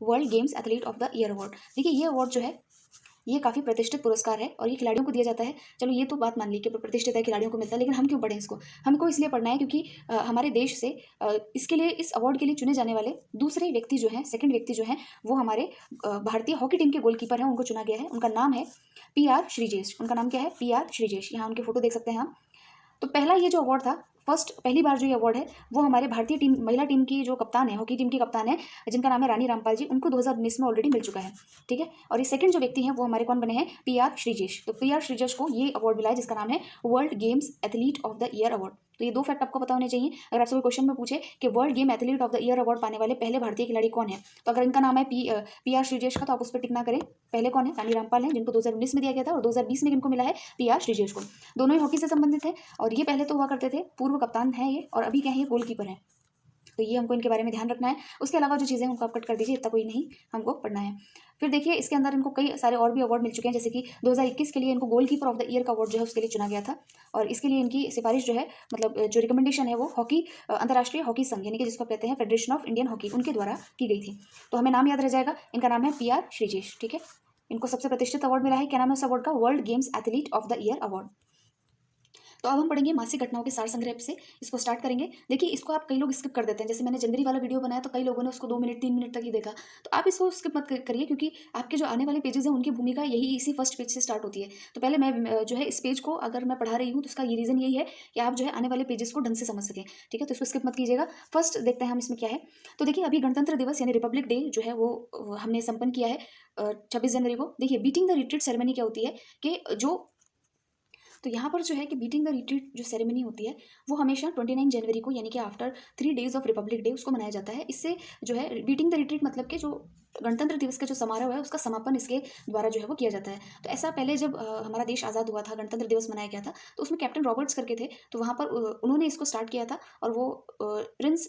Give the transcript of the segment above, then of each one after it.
World games athlete of the year award. देखिए ये award जो है ये काफ़ी प्रतिष्ठित पुरस्कार है और ये खिलाड़ियों को दिया जाता है। चलो ये तो बात मान ली कि प्रतिष्ठित है, खिलाड़ियों को मिलता है, लेकिन हम क्यों पढ़ें इसको? हमको इसलिए पढ़ना है क्योंकि हमारे देश से इसके लिए, इस अवार्ड के लिए चुने जाने वाले दूसरे व्यक्ति जो हैं, सेकंड व्यक्ति जो हैं, वो हमारे भारतीय हॉकी टीम के गोलकीपर हैं, उनको चुना गया है। उनका नाम है PR श्रीजेश। उनका नाम क्या है? PR श्रीजेश। यहाँ उनके फोटो देख सकते हैं हम। तो पहला ये जो अवार्ड था, पहली बार जो ये अवार्ड है वो हमारे भारतीय टीम, महिला टीम की जो कप्तान है, हॉकी टीम की कप्तान है, जिनका नाम है रानी रामपाल जी, उनको 2019 में ऑलरेडी मिल चुका है। ठीक है। और ये सेकंड जो व्यक्ति हैं वो हमारे कौन बने हैं? PR श्रीजेश। तो PR श्रीजेश को ये अवार्ड मिला है जिसका नाम है world games athlete of the year award. तो ये 2 फैक्ट आपको पता होने चाहिए। अगर आपसे कोई क्वेश्चन में पूछे कि world game athlete of the year award पाने वाले पहले भारतीय खिलाड़ी कौन है, तो अगर इनका नाम है PR श्रीजेश का, तो आप उस पर टिक ना करें। पहले कौन है? रानी रामपाल हैं, जिनको 2019 में दिया गया था, और 2020 में किनको मिला है? PR श्रीजेश को। दोनों ही हॉकी से संबंधित है और ये पहले तो हुआ करते थे, पूर्व कप्तान है ये, और अभी क्या है? ये गोलकीपर है। तो ये हमको इनके बारे में ध्यान रखना है। उसके अलावा जो चीज़ें उनको आप कट कर दीजिए, इतना कोई नहीं हमको पढ़ना है। फिर देखिए इसके अंदर इनको कई सारे और भी अवार्ड मिल चुके हैं, जैसे कि 2021 के लिए इनको गोलकीपर ऑफ द ईयर का अवार्ड जो है उसके लिए चुना गया था। और इसके लिए इनकी सिफारिश जो है, मतलब जो रिकमेंडेशन है, वो हॉकी अंतर्राष्ट्रीय हॉकी संघ, यानी कि जिसको कहते हैं फेडरेशन ऑफ इंडियन हॉकी, उनके द्वारा की गई थी। तो हमें नाम याद रह जाएगा, इनका नाम है PR श्रीजेश। ठीक है। इनको सबसे प्रतिष्ठित अवार्ड मिला है, क्या नाम है उस अवार्ड का? World games athlete of the year award. तो अब हम पढ़ेंगे मासिक घटनाओं के सार संग्रह से, इसको स्टार्ट करेंगे। देखिए इसको आप कई लोग स्किप कर देते हैं, जैसे मैंने जनवरी वाला वीडियो बनाया तो कई लोगों ने उसको 2 मिनट 3 मिनट तक ही देखा। तो आप इसको स्किप मत करिए, क्योंकि आपके जो आने वाले पेजेस हैं उनकी भूमिका यही इसी फर्स्ट पेज से स्टार्ट होती है। तो पहले मैं जो है इस पेज को अगर मैं पढ़ा रही हूँ तो उसका ये रीज़न यही है कि आप जो है आने वाले पेजेस को ढंग से समझ सकें। ठीक है। तो इसको स्किप मत कीजिएगा। फर्स्ट देखते हैं हम इसमें क्या है। तो देखिए अभी गणतंत्र दिवस यानी रिपब्लिक डे जो है वो हमने संपन्न किया है 26 जनवरी को। देखिए बीटिंग द रिट्रीट सेरेमनी क्या होती है कि जो, तो यहाँ पर जो है कि बीटिंग द रिट्रीट जो सेरेमनी होती है वो हमेशा 29 जनवरी को, यानी कि after 3 days of Republic day, उसको मनाया जाता है। इससे जो है बीटिंग द रिट्रीट मतलब कि जो गणतंत्र दिवस का जो समारोह है उसका समापन इसके द्वारा जो है वो किया जाता है। तो ऐसा पहले जब हमारा देश आज़ाद हुआ था, गणतंत्र दिवस मनाया गया था, तो उसमें कैप्टन रॉबर्ट्स करके थे, तो वहाँ पर उन्होंने इसको स्टार्ट किया था। और वो Prince,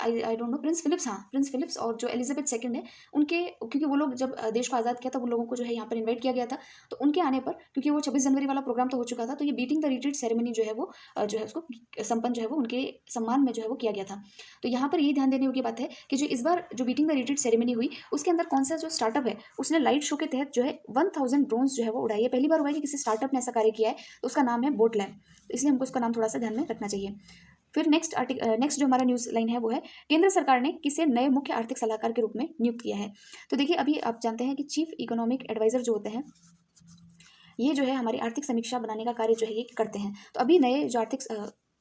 I don't know, Prince Philips, हाँ प्रिंस फिलिप्स और जो एलिजाबेथ सेकंड है उनके, क्योंकि वो लोग जब देश को आज़ाद किया था, वो लोगों को जो है यहाँ पर इन्वाइट किया गया था। तो उनके आने पर, क्योंकि वो 26 जनवरी वाला प्रोग्राम तो हो चुका था, तो ये बीटिंग द रिट्रीट सेरेमनी जो है वो जो है उसको संपन्न जो है वो उनके सम्मान में जो है वो किया गया था। तो यहाँ पर ये ध्यान देने की बात है कि जो इस बार जो बीटिंग द रिट्रीट सेरेमनी हुई उसके अंदर कौन सा जो स्टार्टअप है उसने लाइट शो के तहत जो है 1000 ड्रोन्स जो है वो उड़ाई है। पहली बार हुआ है कि किसी स्टार्टअप ने ऐसा कार्य किया है, तो उसका नाम है बोट लैब। तो इसलिए हमको उसका नाम थोड़ा सा ध्यान में रखना चाहिए। फिर नेक्स्ट जो हमारा न्यूज़ लाइन है वो है, केंद्र सरकार ने किसे नए मुख्य आर्थिक सलाहकार के रूप में नियुक्त किया है। तो देखिए अभी आप जानते हैं कि चीफ इकोनॉमिक एडवाइजर जो होते हैं ये जो है हमारी आर्थिक समीक्षा बनाने का कार्य जो है ये करते हैं। तो अभी नए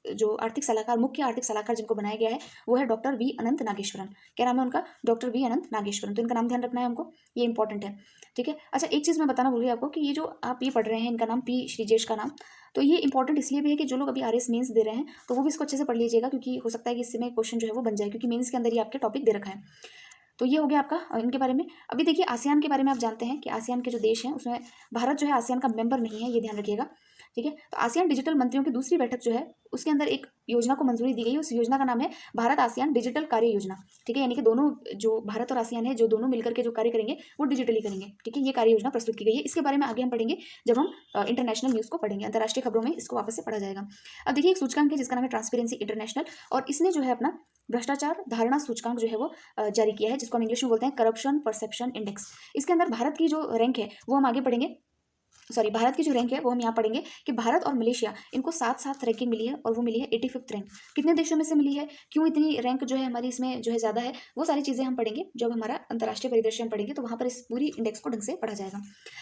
जो आर्थिक सलाहकार, मुख्य आर्थिक सलाहकार जिनको बनाया गया है वो है डॉक्टर V अनंत नागेश्वरन। क्या नाम है उनका? डॉक्टर V अनंत नागेश्वरन। तो इनका नाम ध्यान रखना है हमको, ये इंपॉर्टेंट है। ठीक है। अच्छा एक चीज़ मैं बताना भूल गई आपको कि ये जो आप ये पढ़ रहे हैं, इनका नाम P श्रीजेश का नाम, तो ये इंपॉर्टेंट इसलिए भी है कि जो लोग अभी RS मेंस दे रहे हैं तो वो भी इसको अच्छे से पढ़ लीजिएगा, क्योंकि हो सकता है कि इससे में क्वेश्चन जो है वो बन जाए, क्योंकि मेंस के अंदर ही आपके टॉपिक दे रखा है। तो ये हो गया आपका इनके बारे में। अभी देखिए आसियान के बारे में आप जानते हैं कि आसियान के जो देश हैं उसमें भारत जो है आसियान का मेंबर नहीं है, ये ध्यान रखिएगा। ठीक है। तो आसियान डिजिटल मंत्रियों की दूसरी बैठक जो है उसके अंदर एक योजना को मंजूरी दी गई। उस योजना का नाम है भारत आसियान डिजिटल कार्य योजना। ठीक है। यानी कि दोनों, जो भारत और आसियान है, जो दोनों मिलकर के जो कार्य करेंगे वो डिजिटली करेंगे। ठीक है। ये कार्य योजना प्रस्तुत की गई है। इसके बारे में आगे हम पढ़ेंगे जब हम इंटरनेशनल न्यूज़ को पढ़ेंगे, अंतर्राष्ट्रीय खबरों में इसको वापस से पढ़ा जाएगा। अब देखिए एक सूचकांक है जिसका नाम है ट्रांसपेरेंसी इंटरनेशनल, और इसने जो है अपना भ्रष्टाचार धारणा सूचकांक जो है वो जारी किया है, जिसको हम इंग्लिश में बोलते हैं करप्शन परसेप्शन इंडेक्स। इसके अंदर भारत की जो रैंक है वो हम आगे पढ़ेंगे, सॉरी भारत की जो रैंक है वो हम यहाँ पढ़ेंगे कि भारत और मलेशिया इनको साथ साथ रैंकिंग मिली है, और वो मिली है 85th रैंक। कितने देशों में से मिली है, क्यों इतनी रैंक जो है हमारी इसमें जो है ज़्यादा है, वो सारी चीज़ें हम पढ़ेंगे जब हमारा अंतर्राष्ट्रीय परिदृश्य हम पढ़ेंगे, तो वहाँ पर इस पूरी इंडेक्स को ढंग से पढ़ा जाएगा।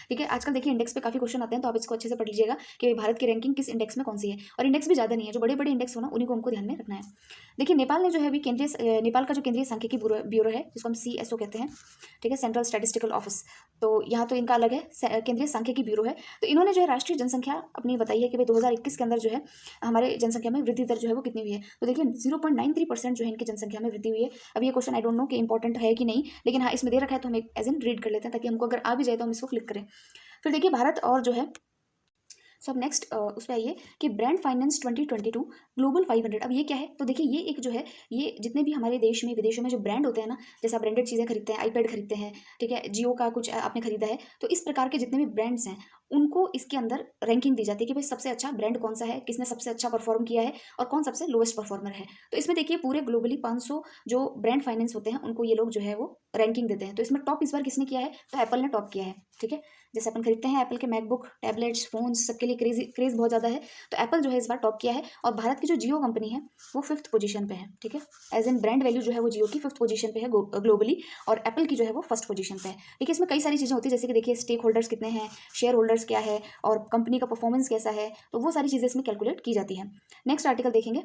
ठीक है। आजकल देखिए इंडेक्स पे काफ़ी क्वेश्चन आते हैं, तो आप इसको अच्छे से पढ़ लीजिएगा कि भारत की रैंकिंग किस इंडेक्स में कौन सी है। और इंडेक्स भी ज़्यादा नहीं है, जो बड़े बड़े इंडेक्स हो ना उन्हीं को हमको ध्यान में रखना है। देखिए नेपाल ने जो है अभी नेपाल का जो केंद्रीय सांख्यिकी ब्यूरो है, जिसको हम CSO कहते हैं, ठीक है, सेंट्रल स्टैटिस्टिकल ऑफिस, तो यहाँ तो इनका अलग है, केंद्रीय सांख्यिकी ब्यूरो है। तो इन्होंने जो है राष्ट्रीय जनसंख्या अपनी बताई है कि भाई 2021 के अंदर जो है हमारे जनसंख्या में वृद्धि दर जो है वो कितनी हुई है। तो देखिए 0.93% जो है इनकी जनसंख्या में वृद्धि हुई है। अब ये क्वेश्चन आई डोंट नो कि इंपॉर्टेंट है कि नहीं, लेकिन हाँ इसमें दे रखा है तो हम एक एज इन रीड कर लेते हैं, ताकि हमको अगर आ भी जाए तो हम इसको क्लिक करें। फिर देखिए भारत और जो है, सो अब नेक्स्ट उस पर आइए कि ब्रांड फाइनेंस 2022 ग्लोबल 500। अब ये क्या है, तो देखिए ये एक जो है, ये जितने भी हमारे देश में विदेशों में जो ब्रांड होते हैं ना, जैसे आप ब्रांडेड चीज़ें खरीदते हैं, iPad खरीदते हैं, ठीक है, जियो का कुछ आपने खरीदा है, तो इस प्रकार के जितने भी ब्रांड्स हैं उनको इसके अंदर रैंकिंग दी जाती है कि भाई सबसे अच्छा ब्रांड कौन सा है, किसने सबसे अच्छा परफॉर्म किया है और कौन सबसे लोएस्ट परफॉर्मर है। तो इसमें देखिए पूरे ग्लोबली 500 जो ब्रांड फाइनेंस होते हैं उनको ये लोग जो है वो रैंकिंग देते हैं। तो इसमें टॉप इस बार किसने किया है, तो एप्पल ने टॉप किया है। ठीक है, जैसे अपन खरीदते हैं एप्पल के मैकबुक, टैबलेट्स, फोन्स, सबके लिए क्रेज बहुत ज़्यादा है, तो एप्पल जो है इस बार टॉप किया है। और भारत की जो जियो कंपनी है वो 5th पोजीशन पे है। ठीक है, एज एन ब्रांड वैल्यू जो है वो जियो की 5th पोजीशन पे है ग्लोबली, और एप्पल की जो है वो 1st पोजीशन पे है। ठीक है, इसमें कई सारी चीज़ें होती है, जैसे कि देखिए स्टेक होल्डर्स कितने हैं, शेयर होल्डर्स क्या है, और कंपनी का परफॉर्मेंस कैसा है, तो वो सारी चीज़ें इसमें कैलकुलेट की जाती हैं। नेक्स्ट आर्टिकल देखेंगे।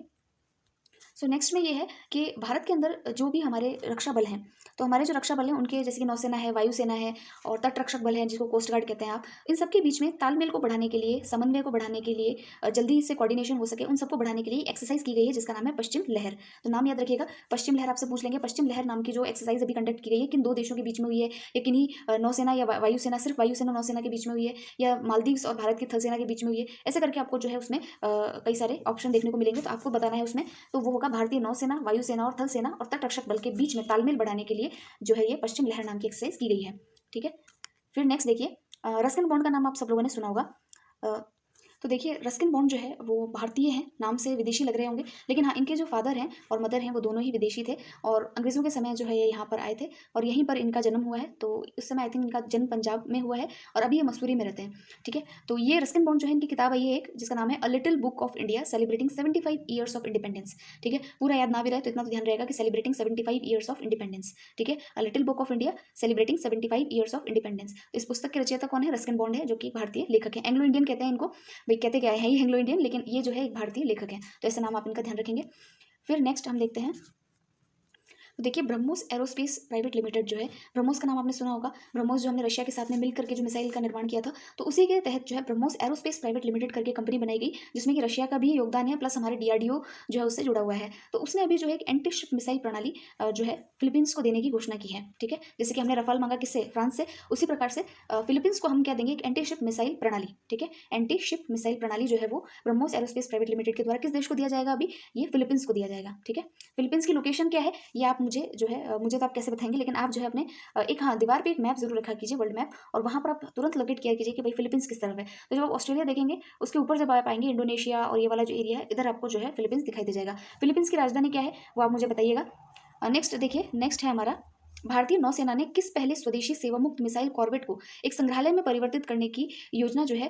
सो नेक्स्ट में ये है कि भारत के अंदर जो भी हमारे रक्षा बल हैं, तो हमारे जो रक्षा बल हैं उनके जैसे कि नौसेना है, वायुसेना है, और तट रक्षक बल हैं जिसको कोस्ट गार्ड कहते हैं आप, इन सबके बीच में तालमेल को बढ़ाने के लिए, समन्वय को बढ़ाने के लिए, जल्दी से कोऑर्डिनेशन हो सके, उन सबको बढ़ाने के लिए एक्सरसाइज की गई है जिसका नाम है पश्चिम लहर। तो नाम याद रखिएगा, पश्चिम लहर आपसे पूछ लेंगे। पश्चिम लहर नाम की जो एक्सरसाइज अभी कंडक्ट की गई है किन 2 देशों के बीच में हुई है, या किन्हीं नौसेना या वायुसेना, सिर्फ वायुसेना नौसेना के बीच में हुई है, या मालदीव्स और भारत की थल सेना के बीच में हुई है, ऐसे करके आपको जो है उसमें कई सारे ऑप्शन देखने को मिलेंगे, तो आपको बताना है उसमें। तो वो होगा भारतीय नौसेना, वायुसेना और थल सेना और तट रक्षक बल के बीच में तालमेल बढ़ाने के लिए जो है ये पश्चिम लहर नाम की एक्सरसाइज की गई है। ठीक है, फिर नेक्स्ट देखिए, रस्किन बॉन्ड का नाम आप सब लोगों ने सुना होगा। तो देखिए रस्किन बॉन्ड जो है वो भारतीय हैं, नाम से विदेशी लग रहे होंगे, लेकिन हाँ इनके जो फादर हैं और मदर हैं वो दोनों ही विदेशी थे, और अंग्रेज़ों के समय जो है ये यहाँ पर आए थे और यहीं पर इनका जन्म हुआ है। तो उस समय आई थिंक इनका जन्म पंजाब में हुआ है और अभी ये मसूरी में रहते हैं। ठीक है, तो ये रस्किन बॉन्ड जो है इनकी किताब आई है एक, जिसका नाम है a little book of India celebrating 75 years of independence. ठीक है, पूरा याद ना भी रहे तो इतना तो ध्यान रहेगा कि सेलिब्रेटिंग 75 ईयर्स ऑफ इंडिपेंडेंस। ठीक है, a little book of India celebrating 75 years of independence. इस पुस्तक के रचयिता कौन है, रस्किन बॉन्ड है, जो कि भारतीय लेखक है। एंग्लो इंडियन कहते हैं इनको, भाई कहते क्या है ही एंग्लो इंडियन, लेकिन ये जो है एक भारतीय लेखक है, तो ऐसा नाम आप इनका ध्यान रखेंगे। फिर नेक्स्ट हम देखते हैं, तो देखिए ब्रह्मोस एरोस्पेस प्राइवेट लिमिटेड जो है, ब्रह्मोस का नाम आपने सुना होगा। ब्रह्मोस जो हमने रशिया के साथ में मिलकर के जो मिसाइल का निर्माण किया था, तो उसी के तहत जो है ब्रह्मोस एरोस्पेस प्राइवेट लिमिटेड करके कंपनी बनाई गई, जिसमें कि रशिया का भी योगदान है, प्लस हमारे DRDO जो है उससे जुड़ा हुआ है। तो उसने अभी जो है एक एंटी शिप मिसाइल प्रणाली जो है फिलीपींस को देने की घोषणा की है। ठीक है, जैसे कि हमने रफाल मांगा किससे, फ्रांस से, उसी प्रकार से फिलीपींस को हम क्या देंगे, एक एंटी शिप मिसाइल प्रणाली। ठीक है, एंटी शिप मिसाइल प्रणाली जो है वो ब्रह्मोस एरोस्पेस प्राइवेट लिमिटेड के द्वारा किस देश को दिया जाएगा, अभी ये फिलीपींस को दिया जाएगा। ठीक है, फिलीपींस की लोकेशन क्या है ये आप मुझे जो है मुझे तो आप कैसे बताएंगे, लेकिन आप जो है अपने एक हाँ दीवार पे एक मैप जरूर रखा कीजिए, वर्ल्ड मैप, और वहाँ पर आप तुरंत लोकेट किया कीजिए कि भाई फिलीपींस किस तरफ है। तो जब आप ऑस्ट्रेलिया देखेंगे उसके ऊपर जब आप आएंगे इंडोनेशिया और ये वाला जो एरिया है, इधर आपको जो है फिलीपींस दिखाई दे जाएगा। फिलीपींस की राजधानी क्या है वो आप मुझे बताइएगा। नेक्स्ट देखिए, नेक्स्ट है हमारा, भारतीय नौसेना ने किस पहले स्वदेशी सेवा मुक्त मिसाइल कॉर्वेट को एक संग्रहालय में परिवर्तित करने की योजना जो है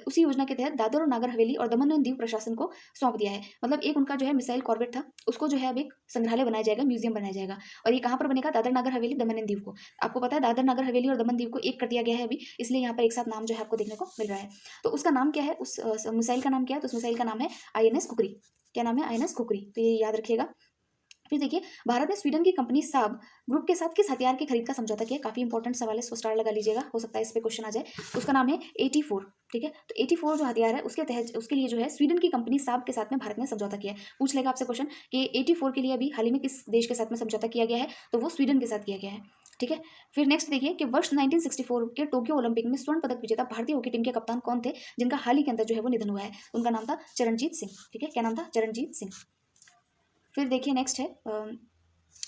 उसी योजना के तहत दादर और नागर हवेली और दमन और दीव प्रशासन को सौंप दिया है। मतलब एक उनका जो है मिसाइल कॉर्वेट था, उसको जो है अब एक संग्रहालय बनाया जाएगा, म्यूजियम बनाया जाएगा, और ये कहाँ पर बनेगा, दादर नागर हवेली दमन एंड दीव को। आपको पता है दादर नागर हवेली और दमन दीव को एक कर दिया गया है अभी, इसलिए यहाँ पर एक साथ नाम जो है आपको देखने को मिल रहा है। तो उसका नाम क्या है, उस मिसाइल का नाम क्या है, तो उस मिसाइल का नाम है INS खुखरी। क्या नाम है, INS खुखरी, तो ये याद रखिएगा। फिर देखिए, भारत ने स्वीडन की कंपनी साब ग्रुप के साथ किस हथियार की खरीद का समझौता किया, काफी इंपॉर्टेंट सवाल है, इसको स्टार लगा लीजिएगा, हो सकता है इस पे क्वेश्चन आ जाए। उसका नाम है 84। ठीक है, तो 84 जो हथियार है उसके तहत उसके लिए जो है स्वीडन की कंपनी साब के साथ में भारत ने समझौता किया है। पूछ लेगा आपसे क्वेश्चन कि 84 के लिए अभी हाल ही में किस देश के साथ में समझौता किया गया है, तो वो स्वीडन के साथ किया गया है। ठीक है, फिर नेक्स्ट देखिए कि वर्ष 1964 के टोक्यो ओलंपिक में स्वर्ण पदक विजेता भारतीय हॉकी टीम के कप्तान कौन थे, जिनका हाल ही के अंदर जो है वो निधन हुआ है। उनका नाम था चरणजीत सिंह। ठीक है, क्या नाम था, चरणजीत सिंह। फिर देखिए नेक्स्ट है,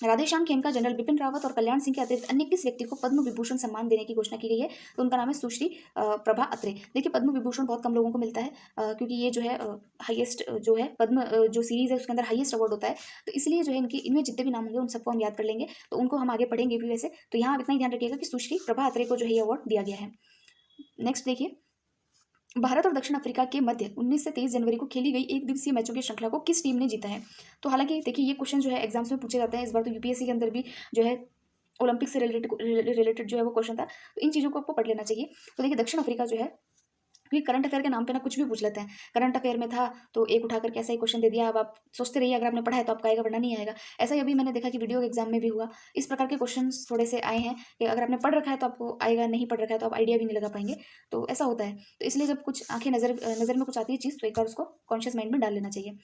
राधेश्याम खेमका, जनरल बिपिन रावत और कल्याण सिंह के अतिरिक्त अन्य किस व्यक्ति को पद्म विभूषण सम्मान देने की घोषणा की गई है, तो उनका नाम है सुश्री प्रभा अत्रे। देखिए पद्म विभूषण बहुत कम लोगों को मिलता है, क्योंकि ये जो है हाईएस्ट जो है पद्म जो सीरीज है उसके अंदर हाईएस्ट अवार्ड होता है, तो इसलिए जो है इनमें जितने भी नाम होंगे उन सबको हम याद कर लेंगे, तो उनको हम आगे पढ़ेंगे भी वैसे। तो यहाँ आप इतना ही ध्यान रखिएगा कि सुश्री प्रभा अत्रे को जो है ये अवार्ड दिया गया है। नेक्स्ट देखिए, भारत और दक्षिण अफ्रीका के मध्य 19 से 23 जनवरी को खेली गई एक दिवसीय मैचों की श्रृंखला को किस टीम ने जीता है। तो हालांकि देखिए ये क्वेश्चन जो है एग्जाम्स में पूछे जाते हैं, इस बार तो UPSC के अंदर भी जो है ओलंपिक से रिलेटेड जो है वो क्वेश्चन था, तो इन चीज़ों को आपको पढ़ लेना चाहिए। तो देखिए दक्षिण अफ्रीका जो है, क्योंकि करंट अफेयर के नाम पे ना कुछ भी पूछ लेते हैं, करंट अफेयर में था तो एक उठाकर कैसा ही क्वेश्चन दे दिया, अब आप सोचते रहिए अगर आपने पढ़ा है तो आपका आएगा वरना नहीं आएगा। ऐसा ही अभी मैंने देखा कि वीडियो के एग्जाम में भी हुआ, इस प्रकार के क्वेश्चन थोड़े से आए हैं कि अगर आपने पढ़ रखा है तो आपको आएगा, नहीं पढ़ रखा है तो आप आइडिया भी नहीं लगा पाएंगे, तो ऐसा होता है। तो इसलिए जब कुछ आंखें नज़र में कुछ आती है चीज़ तो एक बार उसको कॉन्शियस माइंड में डाल लेना चाहिए।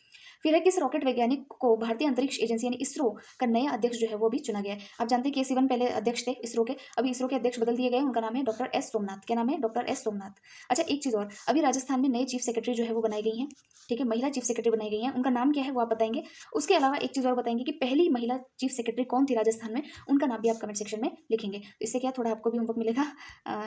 फिर है किस रॉकेट वैज्ञानिक को भारतीय अंतरिक्ष एजेंसी यानी इसरो का नया अध्यक्ष जो है वो भी चुना गया है। आप जानते हैं कि K-Sivan पहले अध्यक्ष थे इसरो के, अभी इसरो के अध्यक्ष बदल दिए गए, उनका नाम है डॉक्टर S सोमनाथ। क्या नाम है, डॉक्टर S सोमनाथ। अच्छा एक चीज़ और, अभी राजस्थान में नए चीफ सेक्रेटरी जो है वो बनाई गई हैं। ठीक है, महिला चीफ सेक्रेटरी बनाई गई हैं, उनका नाम क्या है वो आप बताएंगे। उसके अलावा एक चीज़ और बताएंगे कि पहली महिला चीफ सेक्रेटरी कौन थी राजस्थान में, उनका नाम भी आप कमेंट सेक्शन में लिखेंगे, तो इससे क्या थोड़ा आपको भी होमवर्क मिलेगा।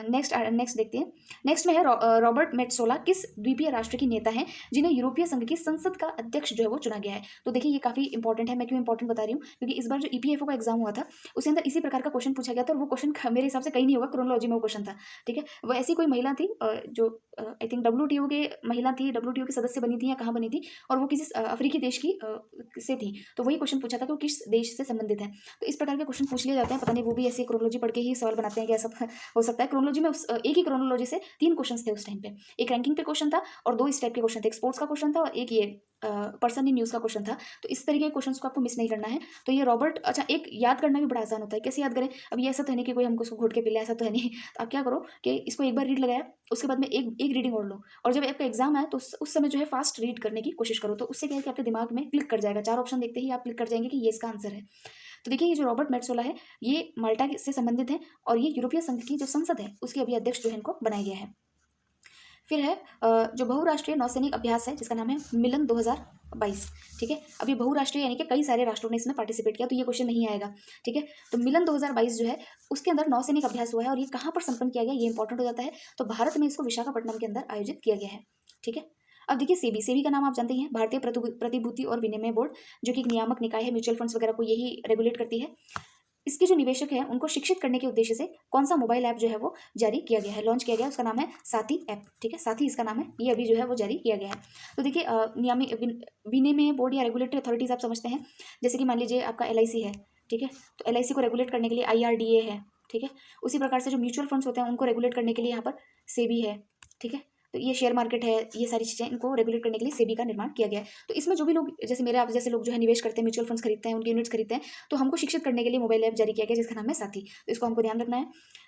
नेक्स्ट देखते हैं, नेक्स्ट में है रॉबर्ट मेट्सोला किस द्वीपीय राष्ट्र की नेता हैं जिन्हें यूरोपीय संघ की संसद का अध्यक्ष जो है वो चुना गया है। तो देखिए ये काफ़ी इंपॉर्टेंट है। मैं क्यों इंपॉर्टेंट बता रही हूँ, क्योंकि इस बार जो ईपीएफओ का एग्जाम हुआ था उसके अंदर इसी प्रकार का क्वेश्चन पूछा गया था, और वो क्वेश्चन मेरे हिसाब से कहीं नहीं होगा, क्रोनोलॉजी में वो क्वेश्चन था। ठीक है, वो ऐसी कोई महिला थी जो आई थिंक डब्ल्यूटीओ के महिला थी, डब्ल्यूटीओ की सदस्य बनी थी या कहाँ बनी थी, और वो किसी अफ्रीकी देश की से थी। तो वही क्वेश्चन पूछा था कि वो किस देश से संबंधित है। तो इस प्रकार के क्वेश्चन पूछ लिए जाते हैं, पता नहीं वो भी ऐसी क्रोनोलॉजी पढ़ के ही सवाल बनाते हैं, क्या सब हो सकता है। क्रोनोलॉजी में एक ही क्रोनोलॉजी से 3 क्वेश्चन थे उस टाइम पे, एक रैंकिंग पे क्वेश्चन था और 2 इस टाइप के क्वेश्चन थे, एक स्पोर्ट्स का क्वेश्चन था और एक ये पर्सन इन न्यूज़ का क्वेश्चन था। तो इस तरीके के क्वेश्चंस को आपको मिस नहीं करना है। तो ये रॉबर्ट, अच्छा एक याद करना भी बड़ा आसान होता है, कैसे याद करें। अब ये ऐसा तो है नहीं कि कोई हमको उसको घोट के पी ले, ऐसा तो है नहीं। तो आप क्या करो कि इसको एक बार रीड लगाया, उसके बाद में एक एक रीडिंग और लो, और जब आपका एग्जाम आए तो उस समय जो है फास्ट रीड करने की कोशिश करो। तो उससे क्या है कि आपके दिमाग में क्लिक कर जाएगा, 4 ऑप्शन देखते ही आप क्लिक कर जाएंगे कि ये इसका आंसर है। तो देखिए ये जो रॉबर्ट मेट्सोला है ये माल्टा से संबंधित है, और ये यूरोपीय संघ की जो संसद है उसके अभी अध्यक्ष जो है इनको बनाया गया है। फिर है जो बहुराष्ट्रीय नौसैनिक अभ्यास है जिसका नाम है मिलन 2022। ठीक है, अब ये बहुराष्ट्रीय यानी कि कई सारे राष्ट्रों ने इसमें पार्टिसिपेट किया, तो ये क्वेश्चन नहीं आएगा। ठीक है, तो मिलन 2022 जो है उसके अंदर नौसैनिक अभ्यास हुआ है, और ये कहाँ पर संपन्न किया गया ये इंपॉर्टेंट हो जाता है। तो भारत में इसको विशाखापट्टनम के अंदर आयोजित किया गया है। ठीक है, अब देखिए सेबी, सेबी का नाम आप जानते ही हैं, भारतीय प्रतिभूति और विनिमय बोर्ड, जो कि एक नियामक निकाय है, म्यूचुअल फंड्स वगैरह को यही रेगुलेट करती है। इसके जो निवेशक हैं उनको शिक्षित करने के उद्देश्य से कौन सा मोबाइल ऐप जो है वो जारी किया गया है, लॉन्च किया गया है, उसका नाम है साथी ऐप। ठीक है, साथी इसका नाम है, ये अभी जो है वो जारी किया गया है। तो देखिए नियामी विनिमय बोर्ड या रेगुलेटरी अथॉरिटीज आप समझते हैं, जैसे कि मान लीजिए आपका एलआईसी है। ठीक है, तो एलआईसी को रेगुलेट करने के लिए आईआरडीए है। ठीक है, उसी प्रकार से जो म्यूचुअल फंड्स होते हैं उनको रेगुलेट करने के लिए यहाँ पर सेबी है। ठीक है, तो ये शेयर मार्केट है, ये सारी चीज़ें इनको रेगुलेट करने के लिए सेबी का निर्माण किया गया है। तो इसमें जो भी लोग, जैसे मेरे आप जैसे लोग जो है निवेश करते हैं, म्यूचुअल फंड्स खरीदते हैं, उनके यूनिट्स खरीदते हैं, तो हमको शिक्षित करने के लिए मोबाइल ऐप जारी किया गया जिसका नाम है साथी। तो इसको हमको ध्यान रखना है।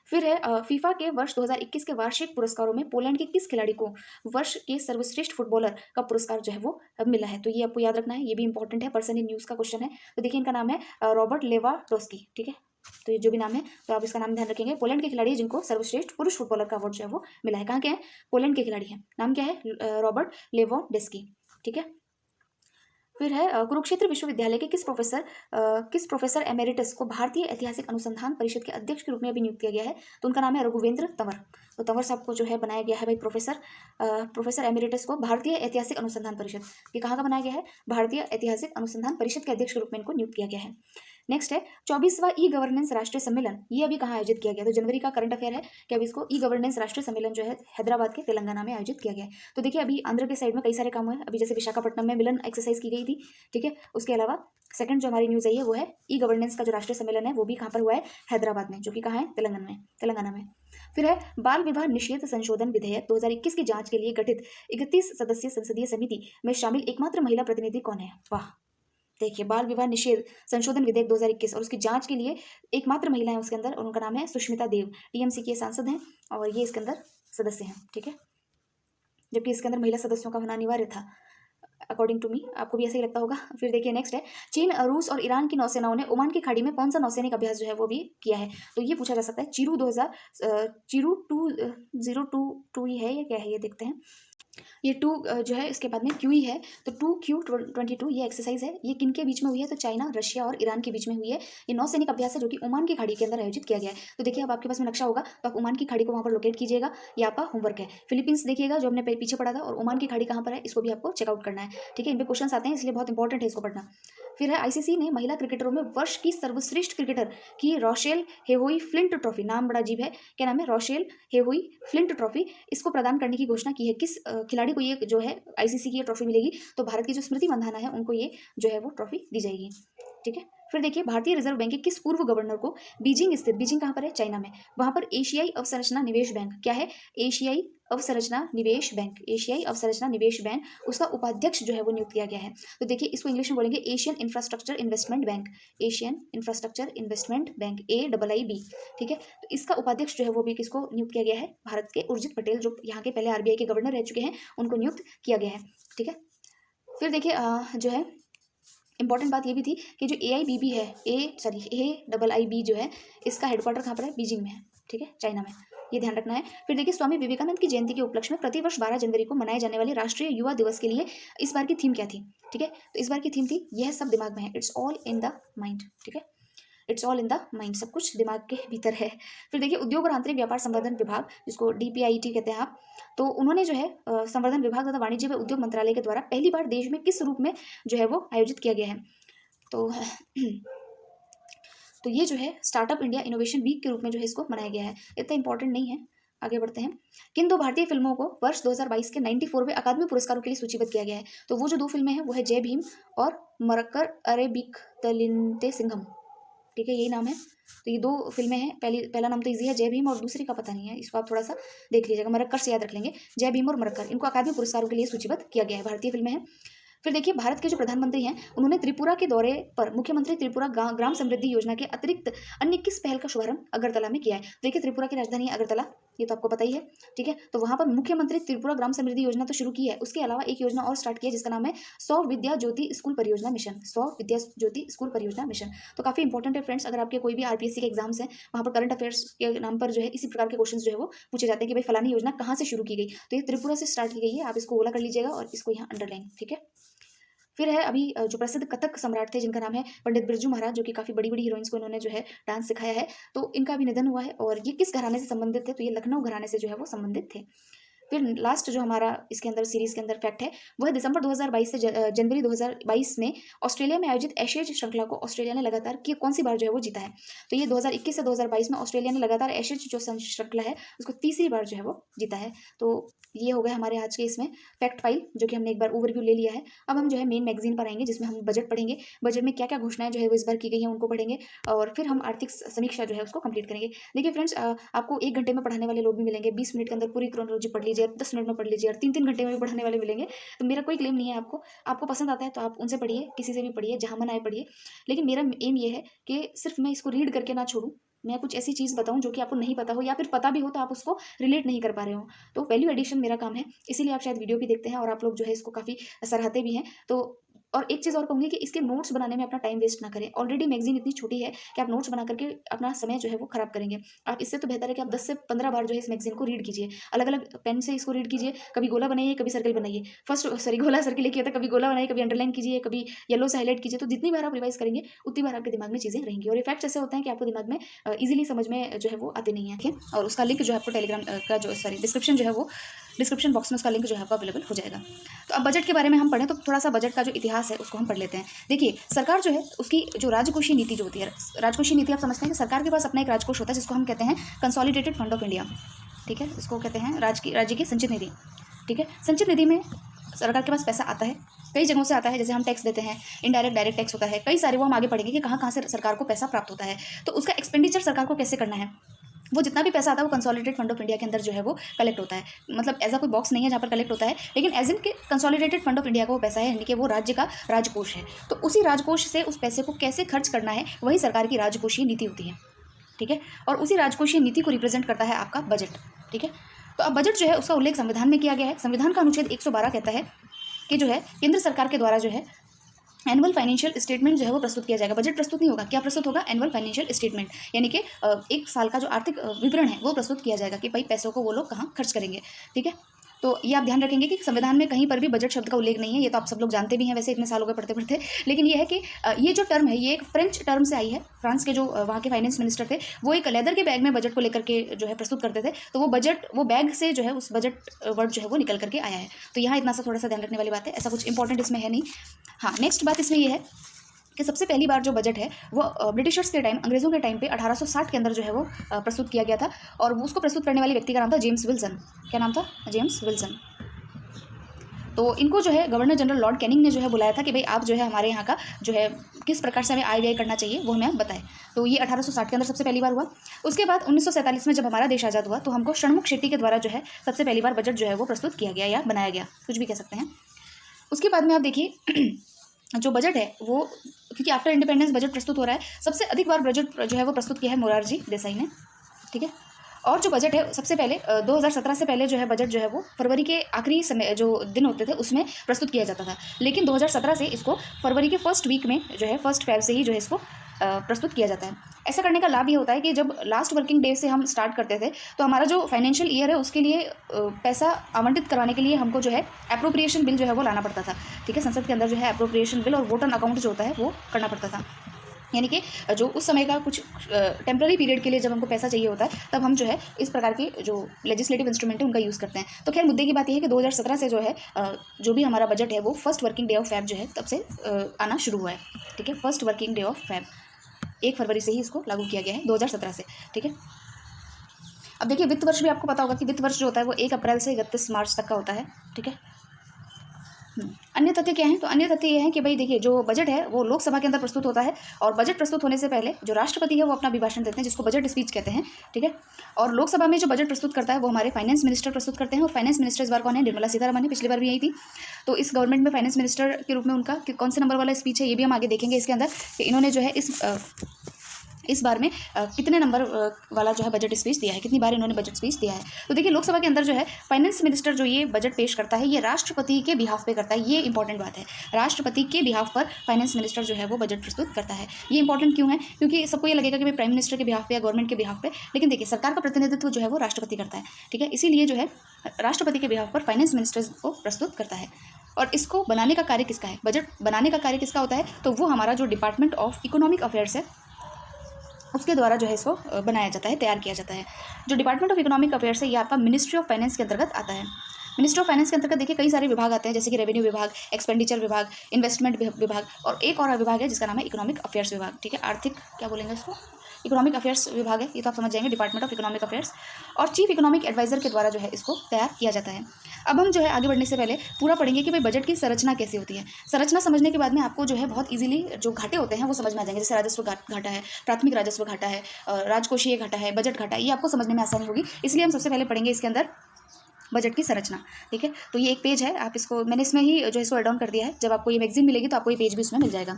फिर है फीफा के वर्ष 2021 के वार्षिक पुरस्कारों में पोलैंड के किस खिलाड़ी को वर्ष के सर्वश्रेष्ठ फुटबॉलर का पुरस्कार जो है वो मिला है। तो ये आपको याद रखना है, ये भी इंपॉर्टेंट है, पर्सन इन न्यूज़ का क्वेश्चन है। तो देखिए इनका नाम है रॉबर्ट लेवाडोस्की। ठीक है, तो ये जो भी नाम है तो आप इसका नाम ध्यान रखेंगे। पोलैंड के खिलाड़ी जिनको सर्वश्रेष्ठ पुरुष फुटबॉलर का अवार्ड जो है वो मिला है, कहाँ के हैं, पोलैंड के खिलाड़ी हैं, नाम क्या है, रॉबर्ट लेवाडोस्की। ठीक है, फिर है कुरुक्षेत्र विश्वविद्यालय के किस प्रोफेसर एमेरिटस को भारतीय ऐतिहासिक अनुसंधान परिषद के अध्यक्ष के रूप में अभी नियुक्त किया गया है। तो उनका नाम है रघुवेंद्र तंवर। तो तंवर साहब को जो है बनाया गया है भाई प्रोफेसर एमेरिटस को भारतीय ऐतिहासिक अनुसंधान परिषद, ये कहाँ का बनाया गया है, भारतीय ऐतिहासिक अनुसंधान परिषद के अध्यक्ष के रूप में इनको नियुक्त किया गया है। नेक्स्ट है 24वां ई गवर्नेंस राष्ट्रीय सम्मेलन, ये अभी कहाँ आयोजित किया गया। तो जनवरी का करंट अफेयर है कि अभी इसको ई गवर्नेंस राष्ट्रीय सम्मेलन जो है हैदराबाद के तेलंगाना में आयोजित किया गया है। तो देखिए अभी आंध्र के साइड में कई सारे काम हुए, अभी जैसे विशाखापट्टनम में मिलन एक्सरसाइज की गई थी। ठीक है, उसके अलावा सेकंड जो हमारी न्यूज़ आई है वो है ई गवर्नेंस का जो राष्ट्रीय सम्मेलन है वो भी कहाँ पर हुआ है, हैदराबाद में, जो कि कहाँ है, तेलंगाना में। फिर है बाल विवाह निषेध संशोधन विधेयक 2021 की जांच के लिए गठित 31 सदस्यीय संसदीय समिति में शामिल एकमात्र महिला प्रतिनिधि कौन है। वाह, देखिए बाल विवाह निषेध संशोधन विधेयक 2021 और उसकी जांच के लिए एकमात्र महिला है उसके अंदर, और उनका नाम है सुष्मिता देव, टीएमसी के सांसद हैं और ये इसके अंदर सदस्य हैं। ठीक है, जबकि इसके अंदर महिला सदस्यों का होना अनिवार्य था अकॉर्डिंग टू मी, आपको भी ऐसा ही लगता होगा। फिर देखिए नेक्स्ट है चीन, रूस और ईरान की नौसेनाओं ने ओमान की खाड़ी में कौन सा नौसैनिक अभ्यास जो है वो भी किया है। तो ये पूछा जा सकता है, चीरू 2022 ही है, ये क्या है ये देखते हैं। ये 2 जो है इसके बाद में क्यू ही है, तो 2Q22 ये एक्सरसाइज है, ये किन के बीच में हुई है, तो चाइना, रशिया और ईरान के बीच में हुई है। ये नौसैनिक अभ्यास है जो कि ओमान की खाड़ी के अंदर आयोजित किया गया है। तो देखिए अब आपके पास में नक्शा होगा तो आप ओमान की खाड़ी को वहाँ पर लोकेट कीजिएगा, ये आपका होमवर्क है। फिलीपींस देखिएगा जो हमने पीछे पढ़ा था, और ओमान की खाड़ी कहाँ पर है इसको भी आपको चेकआउट करना है। ठीक है, इन पे क्वेश्चन आते हैं इसलिए बहुत इंपॉर्टेंट है इसको पढ़ना। फिर है आईसीसी ने महिला क्रिकेटरों में वर्ष की सर्वश्रेष्ठ क्रिकेटर की रोशेल हेहोई फ्लिंट ट्रॉफी, नाम बड़ा अजीब है, क्या नाम है, रोशेल हेहोई फ्लिंट ट्रॉफी, इसको प्रदान करने की घोषणा की है। किस खिलाड़ी को ये जो है आईसीसी की ये ट्रॉफी मिलेगी, तो भारत की जो स्मृति मंधाना है उनको ये जो है वो ट्रॉफी दी जाएगी। ठीक है, फिर देखिए भारतीय रिजर्व बैंक के किस पूर्व गवर्नर को बीजिंग स्थित, बीजिंग कहाँ पर है, चाइना में, वहां पर एशियाई अवसंरचना निवेश बैंक, क्या है, एशियाई अवसंरचना निवेश बैंक, एशियाई अवसंरचना निवेश बैंक, उसका उपाध्यक्ष जो है वो नियुक्त किया गया है। तो देखिए इसको इंग्लिश में बोलेंगे Asian infrastructure investment bank, Asian infrastructure investment bank, AIIB। ठीक है, तो इसका उपाध्यक्ष जो है वो भी किसको नियुक्त किया गया है, भारत के उर्जित पटेल जो यहाँ के पहले RBI के गवर्नर रह चुके हैं उनको नियुक्त किया गया है। ठीक है, फिर देखिए जो है इंपॉर्टेंट बात ये भी थी कि जो AIIB है, AIIB जो है इसका हेडक्वार्टर कहाँ पर है, बीजिंग में है। ठीक है, चाइना में, ये ध्यान रखना है। फिर देखिए स्वामी विवेकानंद की जयंती के उपलक्ष्य में प्रतिवर्ष 12 जनवरी को मनाए जाने वाले राष्ट्रीय युवा दिवस के लिए इस बार की थीम क्या थी। ठीक है, तो इस बार की थीम थी यह सब दिमाग में है, it's all in the mind. ठीक है, it's all in the mind, सब कुछ दिमाग के भीतर है। फिर देखिए उद्योग और आंतरिक व्यापार संवर्धन विभाग, जिसको DPIIT कहते हैं आप, तो उन्होंने जो है संवर्धन विभाग तथा वाणिज्य व उद्योग मंत्रालय के द्वारा पहली बार देश में किस रूप में जो है वो आयोजित किया गया है। तो ये जो है स्टार्टअप इंडिया इनोवेशन वीक के रूप में जो है इसको मनाया गया है। इतना इंपॉर्टेंट नहीं है, आगे बढ़ते हैं। किन 2 भारतीय फिल्मों को वर्ष 2022 के 94वें अकादमी पुरस्कारों के लिए सूचीबद्ध किया गया है। तो वो जो 2 फिल्में हैं वो है जय भीम और मरक्कर अरेबिक तलिन्ते सिंघम, ठीक है, यही नाम है। तो ये 2 फिल्में हैं। पहला नाम तो ईजी है, जय भीम, और दूसरी का पता नहीं है, इसको आप थोड़ा सा देख लीजिएगा, मरक्कर से याद रख लेंगे। जय भीम और मरक्कर, इनको अकादमी पुरस्कारों के लिए सूचीबद्ध किया गया है, भारतीय फिल्में हैं। फिर देखिए भारत के जो प्रधानमंत्री हैं उन्होंने त्रिपुरा के दौरे पर मुख्यमंत्री त्रिपुरा ग्राम समृद्धि योजना के अतिरिक्त अन्य किस पहल का शुभारंभ अगरतला में किया है। देखिए त्रिपुरा की राजधानी है अगरतला, ये तो आपको पता ही है, ठीक है। तो वहां पर मुख्यमंत्री त्रिपुरा ग्राम समृद्धि योजना तो शुरू की है, उसके अलावा एक योजना और स्टार्ट की है जिसका नाम है 100 विद्या ज्योति स्कूल परियोजना मिशन, 100 विद्या ज्योति स्कूल परियोजना मिशन। तो काफी इंपॉर्टेंट है फ्रेंड्स, अगर आपके कोई भी RPSC के एग्जाम्स हैं वहाँ पर करंट अफेयर्स के नाम पर जो है इसी प्रकार के क्वेश्चन जो है वो पूछे जाते हैं कि भाई फलानी योजना कहाँ से शुरू की गई। तो ये त्रिपुरा से स्टार्ट की गई है, आप इसको ओला कर लीजिएगा और इसको यहाँ अंडरलाइन, ठीक है। फिर है अभी जो प्रसिद्ध कथक सम्राट थे जिनका नाम है पंडित बिरजू महाराज, जो कि काफ़ी बड़ी बड़ी हीरोइंस को इन्होंने जो है डांस सिखाया है, तो इनका भी निधन हुआ है। और ये किस घराने से संबंधित थे, तो ये लखनऊ घराने से जो है वो संबंधित थे। फिर लास्ट जो हमारा इसके अंदर सीरीज के अंदर फैक्ट है वो है दिसंबर 2022 से जनवरी 2022 में ऑस्ट्रेलिया में आयोजित एशेज श्रृंखला को ऑस्ट्रेलिया ने लगातार कौन सी बार जो है वो जीता है। तो ये 2021 से 2022 में ऑस्ट्रेलिया ने लगातार एशेज जो श्रृंखला है उसको तीसरी बार जो है वो जीता है। तो ये हो गए हमारे आज के इसमें फैक्ट फाइल, जो कि हमने एक बार ओवरव्यू ले लिया है। अब हम जो है मेन मैगजीन पर आएंगे जिसमें हम बजट पढ़ेंगे, बजट में क्या क्या घोषणाएं जो है वो इस बार की गई हैं उनको पढ़ेंगे, और फिर हम आर्थिक समीक्षा जो है उसको कंप्लीट करेंगे। देखिए फ्रेंड्स, आपको 1 घंटे में पढ़ाने वाले लोग भी मिलेंगे, 20 मिनट के अंदर पूरी क्रोनोलॉजी पढ़ लीजिए, 10 मिनट में पढ़ लीजिए, और 3-3 घंटे में भी पढ़ाने वाले मिलेंगे। तो मेरा कोई क्लेम नहीं है, आपको पसंद आता है तो आप उनसे पढ़िए, किसी से भी पढ़िए, जहाँ मन आए पढ़िए। लेकिन मेरा एम ये है कि सिर्फ मैं इसको रीड करके ना छोड़ूं, मैं कुछ ऐसी चीज़ बताऊं जो कि आपको नहीं पता हो, या फिर पता भी हो तो आप उसको रिलेट नहीं कर पा रहे हो। तो वैल्यू एडिशन मेरा काम है, इसीलिए आप शायद वीडियो भी देखते हैं और आप लोग जो है इसको काफ़ी सराहते भी हैं। तो और एक चीज़ और कहूँगी कि इसके नोट्स बनाने में अपना टाइम वेस्ट ना करें। ऑलरेडी मैगजीन इतनी छोटी है कि आप नोट्स बना करके अपना समय जो है वो खराब करेंगे। आप इससे तो बेहतर है कि आप 10 से 15 बार जो है इस मैगजीन को रीड कीजिए, अलग अलग पेन से इसको रीड कीजिए, कभी गोला बनाइए, कभी सर्कल बनाइए, गोला सर्कल एक ही होता है, कभी गोला बनाइए, कभी अंडरलाइन कीजिए, कभी येलो से हाईलाइट कीजिए। तो जितनी बार आप रिवाइज करेंगे उतनी बार आपके दिमाग में चीज़ें रहेंगी। और इफेक्ट्स ऐसे होते हैं कि आपको दिमाग में ईजिली समझ में जो है वो आते नहीं है। और उसका लिंक जो है आपको टेलीग्राम का जो डिस्क्रिप्शन जो है वो डिस्क्रिप्शन बॉक्स में उसका लिंक जो है आपको अवेलेबल हो जाएगा। तो अब बजट के बारे में हम पढ़ें तो थोड़ा सा बजट का जो इतिहास है उसको हम पढ़ लेते हैं। देखिए सरकार जो है उसकी जो राजकोषीय नीति जो होती है, राजकोषीय नीति आप समझते हैं कि सरकार के पास अपना एक राजकोष होता है जिसको हम कहते हैं कंसोलिडेटेड फंड ऑफ इंडिया, ठीक है, इसको कहते हैं राज्य की संचित निधि, ठीक है। संचित निधि में सरकार के पास पैसा आता है, कई जगहों से आता है, जैसे हम टैक्स देते हैं, इनडायरेक्ट डायरेक्ट टैक्स होता है, कई सारे वो हम आगे पढ़ेंगे कि कहाँ कहाँ से सरकार को पैसा प्राप्त होता है। तो उसका एक्सपेंडिचर सरकार को कैसे करना है, वो जितना भी पैसा आता है वो कंसोलिडेटेड फंड ऑफ इंडिया के अंदर जो है वो कलेक्ट होता है। मतलब ऐसा कोई बॉक्स नहीं है जहाँ पर कलेक्ट होता है, लेकिन एज इन के कंसोलिडेटेड फंड ऑफ इंडिया का वो पैसा है, यानी कि वो राज्य का राजकोष है। तो उसी राजकोष से उस पैसे को कैसे खर्च करना है वही सरकार की राजकोषीय नीति होती है, ठीक है। और उसी राजकोषीय नीति को रिप्रेजेंट करता है आपका बजट, ठीक है। तो अब बजट जो है उसका उल्लेख संविधान में किया गया है। संविधान का अनुच्छेद 112 कहता है कि जो है केंद्र सरकार के द्वारा जो है एनुअल फाइनेंशियल स्टेटमेंट जो है वो प्रस्तुत किया जाएगा। बजट प्रस्तुत नहीं होगा, क्या प्रस्तुत होगा, एनुअल फाइनेंशियल स्टेटमेंट, यानी कि एक साल का जो आर्थिक विवरण है वो प्रस्तुत किया जाएगा कि भाई पैसों को वो लोग कहाँ खर्च करेंगे, ठीक है। तो ये आप ध्यान रखेंगे कि संविधान में कहीं पर भी बजट शब्द का उल्लेख नहीं है, ये तो आप सब लोग जानते भी हैं वैसे, इतने साल हो गए पढ़ते पढ़ते। लेकिन ये है कि ये जो टर्म है ये एक फ्रेंच टर्म से आई है। फ्रांस के जो वहाँ के फाइनेंस मिनिस्टर थे वो एक लेदर के बैग में बजट को लेकर के जो है प्रस्तुत करते थे, तो वो बैग से जो है उस बजट वर्ड जो है वो निकल करके आया है। तो यहाँ इतना सा थोड़ा सा ध्यान रखने वाली बात है, ऐसा कुछ इंपॉर्टेंट इसमें है नहीं। हाँ, नेक्स्ट बात इसमें ये है कि सबसे पहली बार जो बजट है वो ब्रिटिशर्स के टाइम, अंग्रेज़ों के टाइम पे 1860 के अंदर जो है वो प्रस्तुत किया गया था। और उसको प्रस्तुत करने वाले व्यक्ति का नाम था जेम्स विल्सन। क्या नाम था, जेम्स विल्सन। तो इनको जो है गवर्नर जनरल लॉर्ड कैनिंग ने जो है बुलाया था कि भाई आप जो है हमारे यहाँ का जो है किस प्रकार से हमें आय व्यय करना चाहिए वो हमें आप बताएं। तो ये 1860 के अंदर सबसे पहली बार हुआ। उसके बाद 1947 में जब हमारा देश आज़ाद हुआ तो हमको षणमुख शेट्टी के द्वारा जो है सबसे पहली बार बजट जो है वो प्रस्तुत किया गया या बनाया गया, कुछ भी कह सकते हैं। उसके बाद में आप देखिए जो बजट है वो, क्योंकि आफ्टर इंडिपेंडेंस बजट प्रस्तुत हो रहा है, सबसे अधिक बार बजट जो है वो प्रस्तुत किया है मोरारजी देसाई ने, ठीक है। और जो बजट है सबसे पहले 2017 से पहले जो है बजट जो है वो फरवरी के आखिरी समय जो दिन होते थे उसमें प्रस्तुत किया जाता था। लेकिन 2017 से इसको फरवरी के फर्स्ट वीक में जो है 1 फेब से ही जो है इसको प्रस्तुत किया जाता है। ऐसा करने का लाभ ये होता है कि जब लास्ट वर्किंग डे से हम स्टार्ट करते थे तो हमारा जो फाइनेंशियल ईयर है उसके लिए पैसा आवंटित करवाने के लिए हमको जो है एप्रोप्रिएशन बिल जो है वो लाना पड़ता था, ठीक है। संसद के अंदर जो है एप्रोप्रिएशन बिल और वोट ऑन अकाउंट जो होता है वो करना पड़ता था। यानी कि जो उस समय का कुछ टेम्पररी पीरियड के लिए जब हमको पैसा चाहिए होता है तब हम जो है इस प्रकार के जो लेजिस्लेटिव इंस्ट्रूमेंट है उनका यूज़ करते हैं। तो खैर मुद्दे की बात यह है कि 2017 से जो है जो भी हमारा बजट है वो first working day of Feb जो है तब से आना शुरू हुआ है। ठीक है, first working day of Feb 1 फरवरी से ही इसको लागू किया गया है 2017 से। ठीक है, अब देखिए वित्त वर्ष भी आपको पता होगा कि वित्त वर्ष जो होता है वो 1 अप्रैल से 31 मार्च तक का होता है। ठीक है, अन्य तथ्य क्या हैं? तो अन्य तथ्य ये हैं कि भाई देखिए जो बजट है वो लोकसभा के अंदर प्रस्तुत होता है और बजट प्रस्तुत होने से पहले जो राष्ट्रपति है वो अपना अभिभाषण देते हैं जिसको बजट स्पीच कहते हैं। ठीक है, और लोकसभा में जो बजट प्रस्तुत करता है वो हमारे फाइनेंस मिनिस्टर प्रस्तुत करते हैं और फाइनेंस मिनिस्टर इस बार कौन है? निर्मला सीतारमण है, पिछली बार भी यही थी। तो इस गवर्नमेंट में फाइनेंस मिनिस्टर के रूप में उनका कौन से नंबर वाला स्पीच है ये भी हम आगे देखेंगे इसके अंदर कि इन्होंने जो है इस बार में कितने नंबर वाला जो है बजट स्पीच दिया है, कितनी बार इन्होंने बजट स्पीच दिया है। तो देखिए लोकसभा के अंदर जो है फाइनेंस मिनिस्टर जो ये बजट पेश करता है ये राष्ट्रपति के बिहाफ पे करता है। ये इंपॉर्टेंट बात है, राष्ट्रपति के बिहाफ पर फाइनेंस मिनिस्टर जो है वो बजट प्रस्तुत करता है। ये इंपॉर्टेंट क्यों है? क्योंकि सबको ये लगेगा कि भाई प्राइम मिनिस्टर के बिहाफ पे या गवर्नमेंट के बिहाफ पे, लेकिन देखिए सरकार का प्रतिनिधित्व जो है वो राष्ट्रपति करता है। ठीक है, इसीलिए जो है राष्ट्रपति के बिहाफ पर फाइनेंस मिनिस्टर को प्रस्तुत करता है। और इसको बनाने का कार्य किसका है? बजट बनाने का कार्य किसका होता है? तो वो हमारा जो डिपार्टमेंट ऑफ इकोनॉमिक अफेयर्स है उसके द्वारा जो है इसको बनाया जाता है, तैयार किया जाता है। जो डिपार्टमेंट ऑफ इकोनॉमिक अफेयर्स है ये आपका मिनिस्ट्री ऑफ फाइनेंस के अंतर्गत आता है। मिनिस्ट्री ऑफ फाइनेंस के अंतर्गत देखिए कई सारे विभाग आते हैं जैसे कि रेवेन्यू विभाग, एक्सपेंडिचर विभाग, इन्वेस्टमेंट विभाग और एक और विभाग है जिसका नाम है इकोनॉमिक अफेयर्स विभाग। ठीक है, आर्थिक क्या बोलेंगे इसको? इकोनॉमिक अफेयर्स विभाग है, ये तो आप समझ जाएंगे, डिपार्टमेंट ऑफ इकोनॉमिक अफेयर्स। और चीफ इकोनॉमिक एडवाइजर के द्वारा जो है इसको तैयार किया जाता है। अब हम जो है आगे बढ़ने से पहले पूरा पढ़ेंगे कि भाई बजट की संरचना कैसी होती है। संरचना समझने के बाद में आपको जो है बहुत इजीली जो घाटे होते हैं वो समझ में आ जाएंगे। जैसे राजस्व घाटा है, प्राथमिक राजस्व घाटा है, राजकोषीय घाटा है, बजट घाटा है, ये आपको समझने में आसानी होगी। इसलिए हम सबसे पहले पढ़ेंगे इसके अंदर बजट की संरचना। ठीक है, तो ये एक पेज है, आप इसको मैंने इसमें ही जो इसको एड ऑन कर दिया है। जब आपको ये मैगजीन मिलेगी तो आपको ये पेज भी उसमें मिल जाएगा।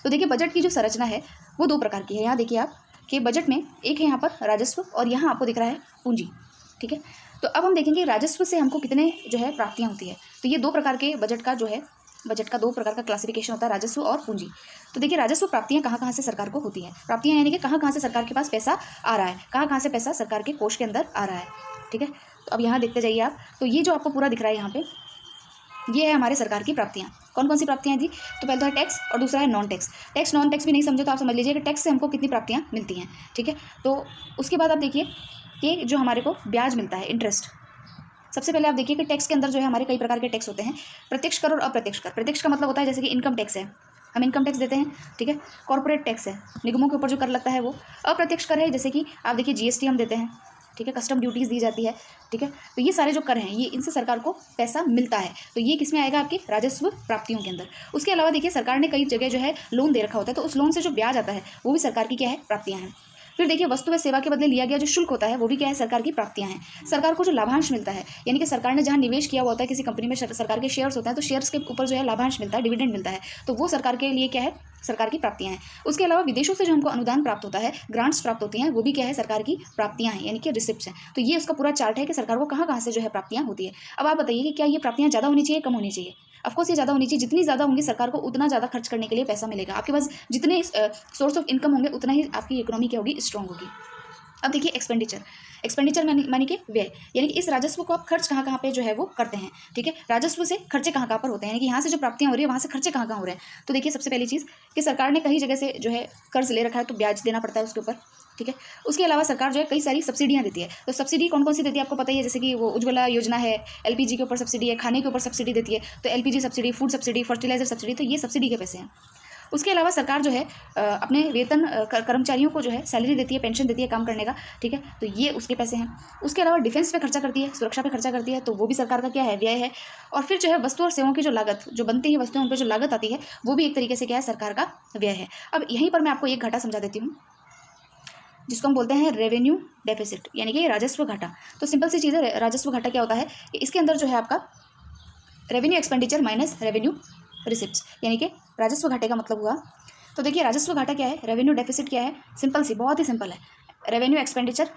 तो देखिए बजट की जो संरचना है वो 2 प्रकार की है। यहाँ देखिए आप कि बजट में एक है यहाँ पर राजस्व और यहाँ आपको दिख रहा है पूंजी। ठीक है, तो अब हम देखेंगे राजस्व से हमको कितने जो है प्राप्तियाँ होती है। तो ये 2 प्रकार के बजट का जो है बजट का 2 प्रकार का क्लासिफिकेशन होता है, राजस्व और पूंजी। तो देखिए राजस्व प्राप्तियाँ कहाँ से सरकार को होती हैं। प्राप्तियाँ यानी कि कहाँ से सरकार के पास पैसा आ रहा है, कहाँ से पैसा सरकार के कोष के अंदर आ रहा है। ठीक है, तो अब यहाँ देखते जाइए आप। तो ये जो आपको पूरा दिख रहा है यहाँ पे ये है हमारे सरकार की प्राप्तियाँ। कौन कौन सी प्राप्तियाँ जी? तो पहले तो है टैक्स और दूसरा है non tax. Tax non tax भी नहीं समझो तो आप समझ लीजिए कि टैक्स से हमको कितनी प्राप्तियाँ मिलती हैं। ठीक है, तो उसके बाद आप देखिए कि जो हमारे को ब्याज मिलता है, इंटरेस्ट। सबसे पहले आप देखिए कि टैक्स के अंदर जो है हमारे कई प्रकार के टैक्स होते हैं, प्रत्यक्ष कर और अप्रत्यक्ष कर। प्रत्यक्ष का मतलब होता है जैसे कि इनकम टैक्स है, हम इनकम टैक्स देते हैं। ठीक है, कॉर्पोरेट टैक्स है, निगमों के ऊपर जो कर लगता है वो। अप्रत्यक्ष कर है जैसे कि आप देखिए जीएसटी हम देते हैं। ठीक है, कस्टम ड्यूटीज़ दी जाती है। ठीक है, तो ये सारे जो कर हैं ये इनसे सरकार को पैसा मिलता है। तो ये किस में आएगा? आपके राजस्व प्राप्तियों के अंदर। उसके अलावा देखिए सरकार ने कई जगह जो है लोन दे रखा होता है, तो उस लोन से जो ब्याज आता है वो भी सरकार की क्या है? प्राप्तियाँ हैं। फिर देखिए वस्तु व सेवा के बदले लिया गया जो शुल्क होता है वो भी क्या है? सरकार की प्राप्तियां हैं। सरकार को जो लाभांश मिलता है यानी कि सरकार ने जहां निवेश किया हुआ होता है किसी कंपनी में, सरकार के शेयर्स होते हैं, तो शेयर्स के ऊपर जो है लाभांश मिलता है, डिविडेंड मिलता है, तो वो सरकार के लिए क्या है? सरकार की प्राप्तियां हैं। उसके अलावा विदेशों से जो हमको अनुदान प्राप्त होता है, ग्रांट्स प्राप्त होती हैं, वो भी क्या है? सरकार की प्राप्तियां हैं, यानी कि रिसिप्ट्स हैं। तो ये उसका पूरा चार्ट है कि सरकार को कहाँ से जो है प्राप्तियां होती है। अब आप बताइए कि क्या ये प्राप्तियां ज़्यादा होनी चाहिए, कम होनी चाहिए? ऑफकोर्स ये ज़्यादा होनी चाहिए। जितनी ज़्यादा होंगी सरकार को उतना ज़्यादा खर्च करने के लिए पैसा मिलेगा। आपके पास जितने सोर्स ऑफ इनकम होंगे उतना ही आपकी इकोनॉमी क्या होगी? स्ट्रॉन्ग होगी। अब देखिए एक्सपेंडिचर मानी कि व्यय, यानी कि इस राजस्व को आप खर्च कहाँ पे जो है वो करते हैं। ठीक है, राजस्व से खर्चे कहाँ पर होते हैं, यानी कि यहाँ से जो प्राप्तियाँ हो रही है वहाँ से खर्चे कहाँ हो रहे हैं। तो देखिए सबसे पहली चीज़ कि सरकार ने कई जगह से जो है कर्ज ले रखा है तो ब्याज देना पड़ता है उसके ऊपर। ठीक है, उसके अलावा सरकार जो है कई सारी सब्सिडियाँ देती है। तो सब्सिडी कौन कौन सी देती है आपको पता ही है, जैसे कि वो उज्ज्वला योजना है, एलपीजी के ऊपर सब्सिडी है, खाने के ऊपर सब्सिडी देती है। तो LPG subsidy, food subsidy, fertiliser subsidy, तो ये सब्सिडी के पैसे हैं। उसके अलावा सरकार जो है अपने वेतन कर्मचारियों को जो है सैलरी देती है, पेंशन देती है काम करने का। ठीक है, तो ये उसके पैसे हैं। उसके अलावा डिफेंस पे खर्चा करती है, सुरक्षा पे खर्चा करती है, तो वो भी सरकार का क्या है? व्यय है। और फिर जो है वस्तु और सेवाओं की जो लागत, जो बनती है वस्तुएं, उन पर जो लागत आती है वो भी एक तरीके से क्या है? सरकार का व्यय है। अब यहीं पर मैं आपको एक घाटा समझा देती हूँ जिसको हम बोलते हैं रेवेन्यू डेफिसिट, यानी कि राजस्व घाटा। तो सिंपल सी चीज़ है, राजस्व घाटा क्या होता है कि इसके अंदर जो है आपका revenue expenditure minus revenue receipts, यानी कि राजस्व घाटे का मतलब हुआ। तो देखिए राजस्व घाटा क्या है, रेवेन्यू डेफिसिट क्या है? सिंपल सी, बहुत ही सिंपल है, revenue expenditure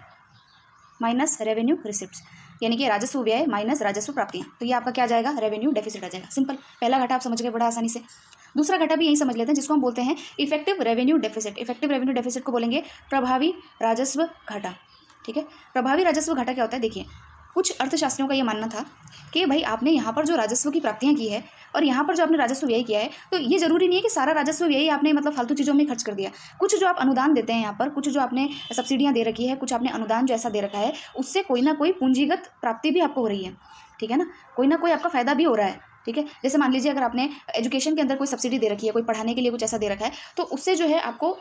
minus revenue receipts, यानी कि राजस्व व्यय माइनस राजस्व प्राप्तियाँ। तो ये आपका क्या आ जाएगा? रेवेन्यू डेफिसिट आ जाएगा। सिंपल, पहला घाटा आप समझ गए बड़ा आसानी से। दूसरा घाटा भी यही समझ लेते हैं जिसको हम बोलते हैं effective revenue deficit. Effective revenue deficit को बोलेंगे प्रभावी राजस्व घाटा। ठीक है, प्रभावी राजस्व घाटा क्या होता है? देखिए कुछ अर्थशास्त्रियों का ये मानना था कि भाई आपने यहाँ पर जो राजस्व की प्राप्तियाँ की है और यहाँ पर जो आपने राजस्व व्यय किया है, तो ये ज़रूरी नहीं है कि सारा राजस्व व्यय आपने मतलब फालतू चीज़ों में खर्च कर दिया। कुछ जो आप अनुदान देते हैं यहाँ पर, कुछ जो आपने सब्सिडियाँ दे रखी है, कुछ आपने अनुदान जो ऐसा दे रखा है, उससे कोई ना कोई पूंजीगत प्राप्ति भी आपको हो रही है, ठीक है ना, कोई ना कोई आपका फ़ायदा भी हो रहा है, ठीक है। जैसे मान लीजिए अगर आपने एजुकेशन के अंदर कोई सब्सिडी दे रखी है, कोई पढ़ाने के लिए कुछ ऐसा दे रखा है, तो उससे जो है आपको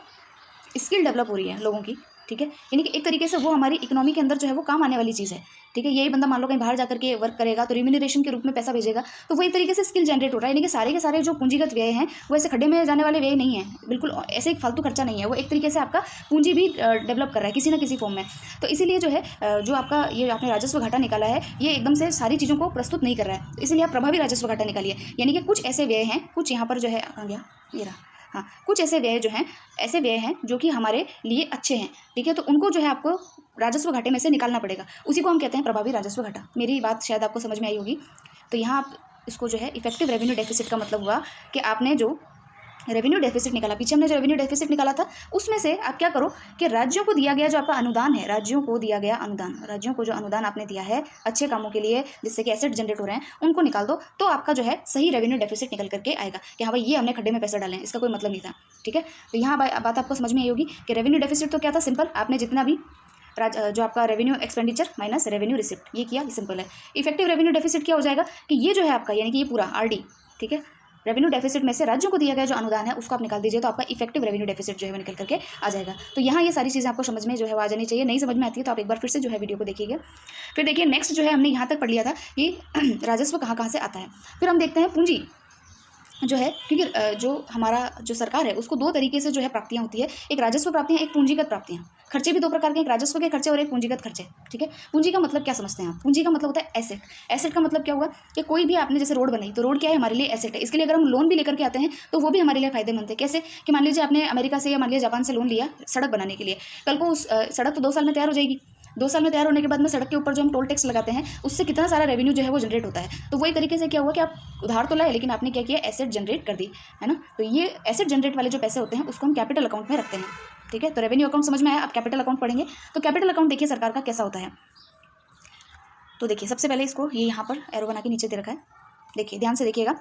स्किल डेवलप हो रही है लोगों की, ठीक है। यानी कि एक तरीके से वो हमारी इकोनॉमी के अंदर जो है वो काम आने वाली चीज़ है, ठीक है। यही बंदा मान लो कहीं बाहर जाकर के वर्क करेगा तो रिम्यूनरेशन के रूप में पैसा भेजेगा, तो वो एक तरीके से स्किल जनरेट हो रहा है। यानी कि सारे के सारे जो पूंजीगत व्यय हैं वो ऐसे खड्डे में जाने वाले व्यय नहीं है, बिल्कुल ऐसे एक फालतू खर्चा नहीं है, वो एक तरीके से आपका पूंजी भी डेवलप कर रहा है किसी ना किसी फॉर्म में। तो इसीलिए जो है जो आपका ये आपने राजस्व घाटा निकाला है, ये एकदम से सारी चीज़ों को प्रस्तुत नहीं कर रहा है, इसलिए आप प्रभावी राजस्व घाटा निकालिए। यानी कि कुछ ऐसे व्यय हैं, कुछ यहाँ पर जो है आ गया ये रहा, हाँ, कुछ ऐसे व्यय जो हैं, ऐसे व्यय हैं जो कि हमारे लिए अच्छे हैं, ठीक है। तो उनको जो है आपको राजस्व घाटे में से निकालना पड़ेगा, उसी को हम कहते हैं प्रभावी राजस्व घाटा। मेरी बात शायद आपको समझ में आई होगी। तो यहाँ आप इसको जो है इफेक्टिव रेवेन्यू डेफिसिट का मतलब हुआ कि आपने जो रेवेन्यू डेफिसिट निकाला, पीछे हमने जो रेवेन्यू डेफिसिट निकाला था, उसमें से आप क्या करो कि राज्यों को दिया गया जो आपका अनुदान है, राज्यों को दिया गया अनुदान, राज्यों को जो अनुदान आपने दिया है अच्छे कामों के लिए जिससे कि एसेट जनरेट हो रहे हैं, उनको निकाल दो, तो आपका जो है सही रेवेन्यू डेफिसिट निकल करके आएगा कि हाँ भाई ये हमने खड्डे में पैसे डाले हैं, इसका कोई मतलब नहीं था, ठीक है। तो यहाँ बात आपको समझ में आई होगी कि रेवेन्यू डेफिसिट तो क्या था, सिंपल, आपने जितना भी जो आपका revenue expenditure minus revenue receipt ये किया, ये सिंपल है। इफेक्टिव रेवेन्यू डेफिसिट क्या हो जाएगा कि ये जो है आपका यानी कि ये पूरा आरडी, ठीक है, रेवेन्यू डेफिसिट में से राज्यों को दिया गया जो अनुदान है उसको आप निकाल दीजिए, तो आपका इफेक्टिव रेवेन्यू डेफिसिट जो है वो निकल करके आ जाएगा। तो यहाँ ये सारी चीज़ें आपको समझ में जो है वो आ जानी चाहिए। नहीं समझ में आती है तो आप एक बार फिर से जो है वीडियो को देखिएगा। फिर देखिए नेक्स्ट जो है हमने यहाँ तक पढ़ लिया था कि राजस्व कहाँ कहाँ से आता है। फिर हम देखते हैं पूंजी जो है, क्योंकि जो हमारा जो सरकार है उसको दो तरीके से जो है प्राप्तियाँ होती है, एक राजस्व प्राप्तियाँ, एक पूंजीगत प्राप्तियाँ। खर्चे भी दो प्रकार के, एक राजस्व के खर्चे और एक पूंजीगत खर्चे, ठीक है। पूंजी का मतलब क्या समझते हैं आप? पूंजी का मतलब होता है एसेट। एसेट का मतलब क्या हुआ कि कोई भी आपने जैसे रोड बनाई, तो रोड क्या है, हमारे लिए एसेट है। इसके लिए अगर हम लोन भी लेकर के आते हैं तो वो भी हमारे लिए फायदेमंद है। कैसे कि मान लीजिए आपने अमेरिका से या मान लीजिए जापान से लोन लिया सड़क बनाने के लिए, कल को उस सड़क तो 2 साल में तैयार हो जाएगी, 2 साल में तैयार होने के बाद में सड़क के ऊपर जो हम टोल टैक्स लगाते हैं उससे कितना सारा रेवेन्यू जो है वो जनरेट होता है। तो वही तरीके से क्या हुआ कि आप उधार तो लाए लेकिन आपने क्या किया, एसेट जनरेट कर दी, है ना। तो ये एसेट जनरेट वाले जो पैसे होते हैं उसको हम कैपिटल अकाउंट में रखते हैं, ठीक है। तो रेवेन्यू अकाउंट समझ में आया, आप कैपिटल अकाउंट पढ़ेंगे तो कैपिटल अकाउंट देखिए सरकार का कैसा होता है। तो देखिए सबसे पहले इसको ये यहाँ पर एरो बना के नीचे दे रखा है, देखिए ध्यान से देखिएगा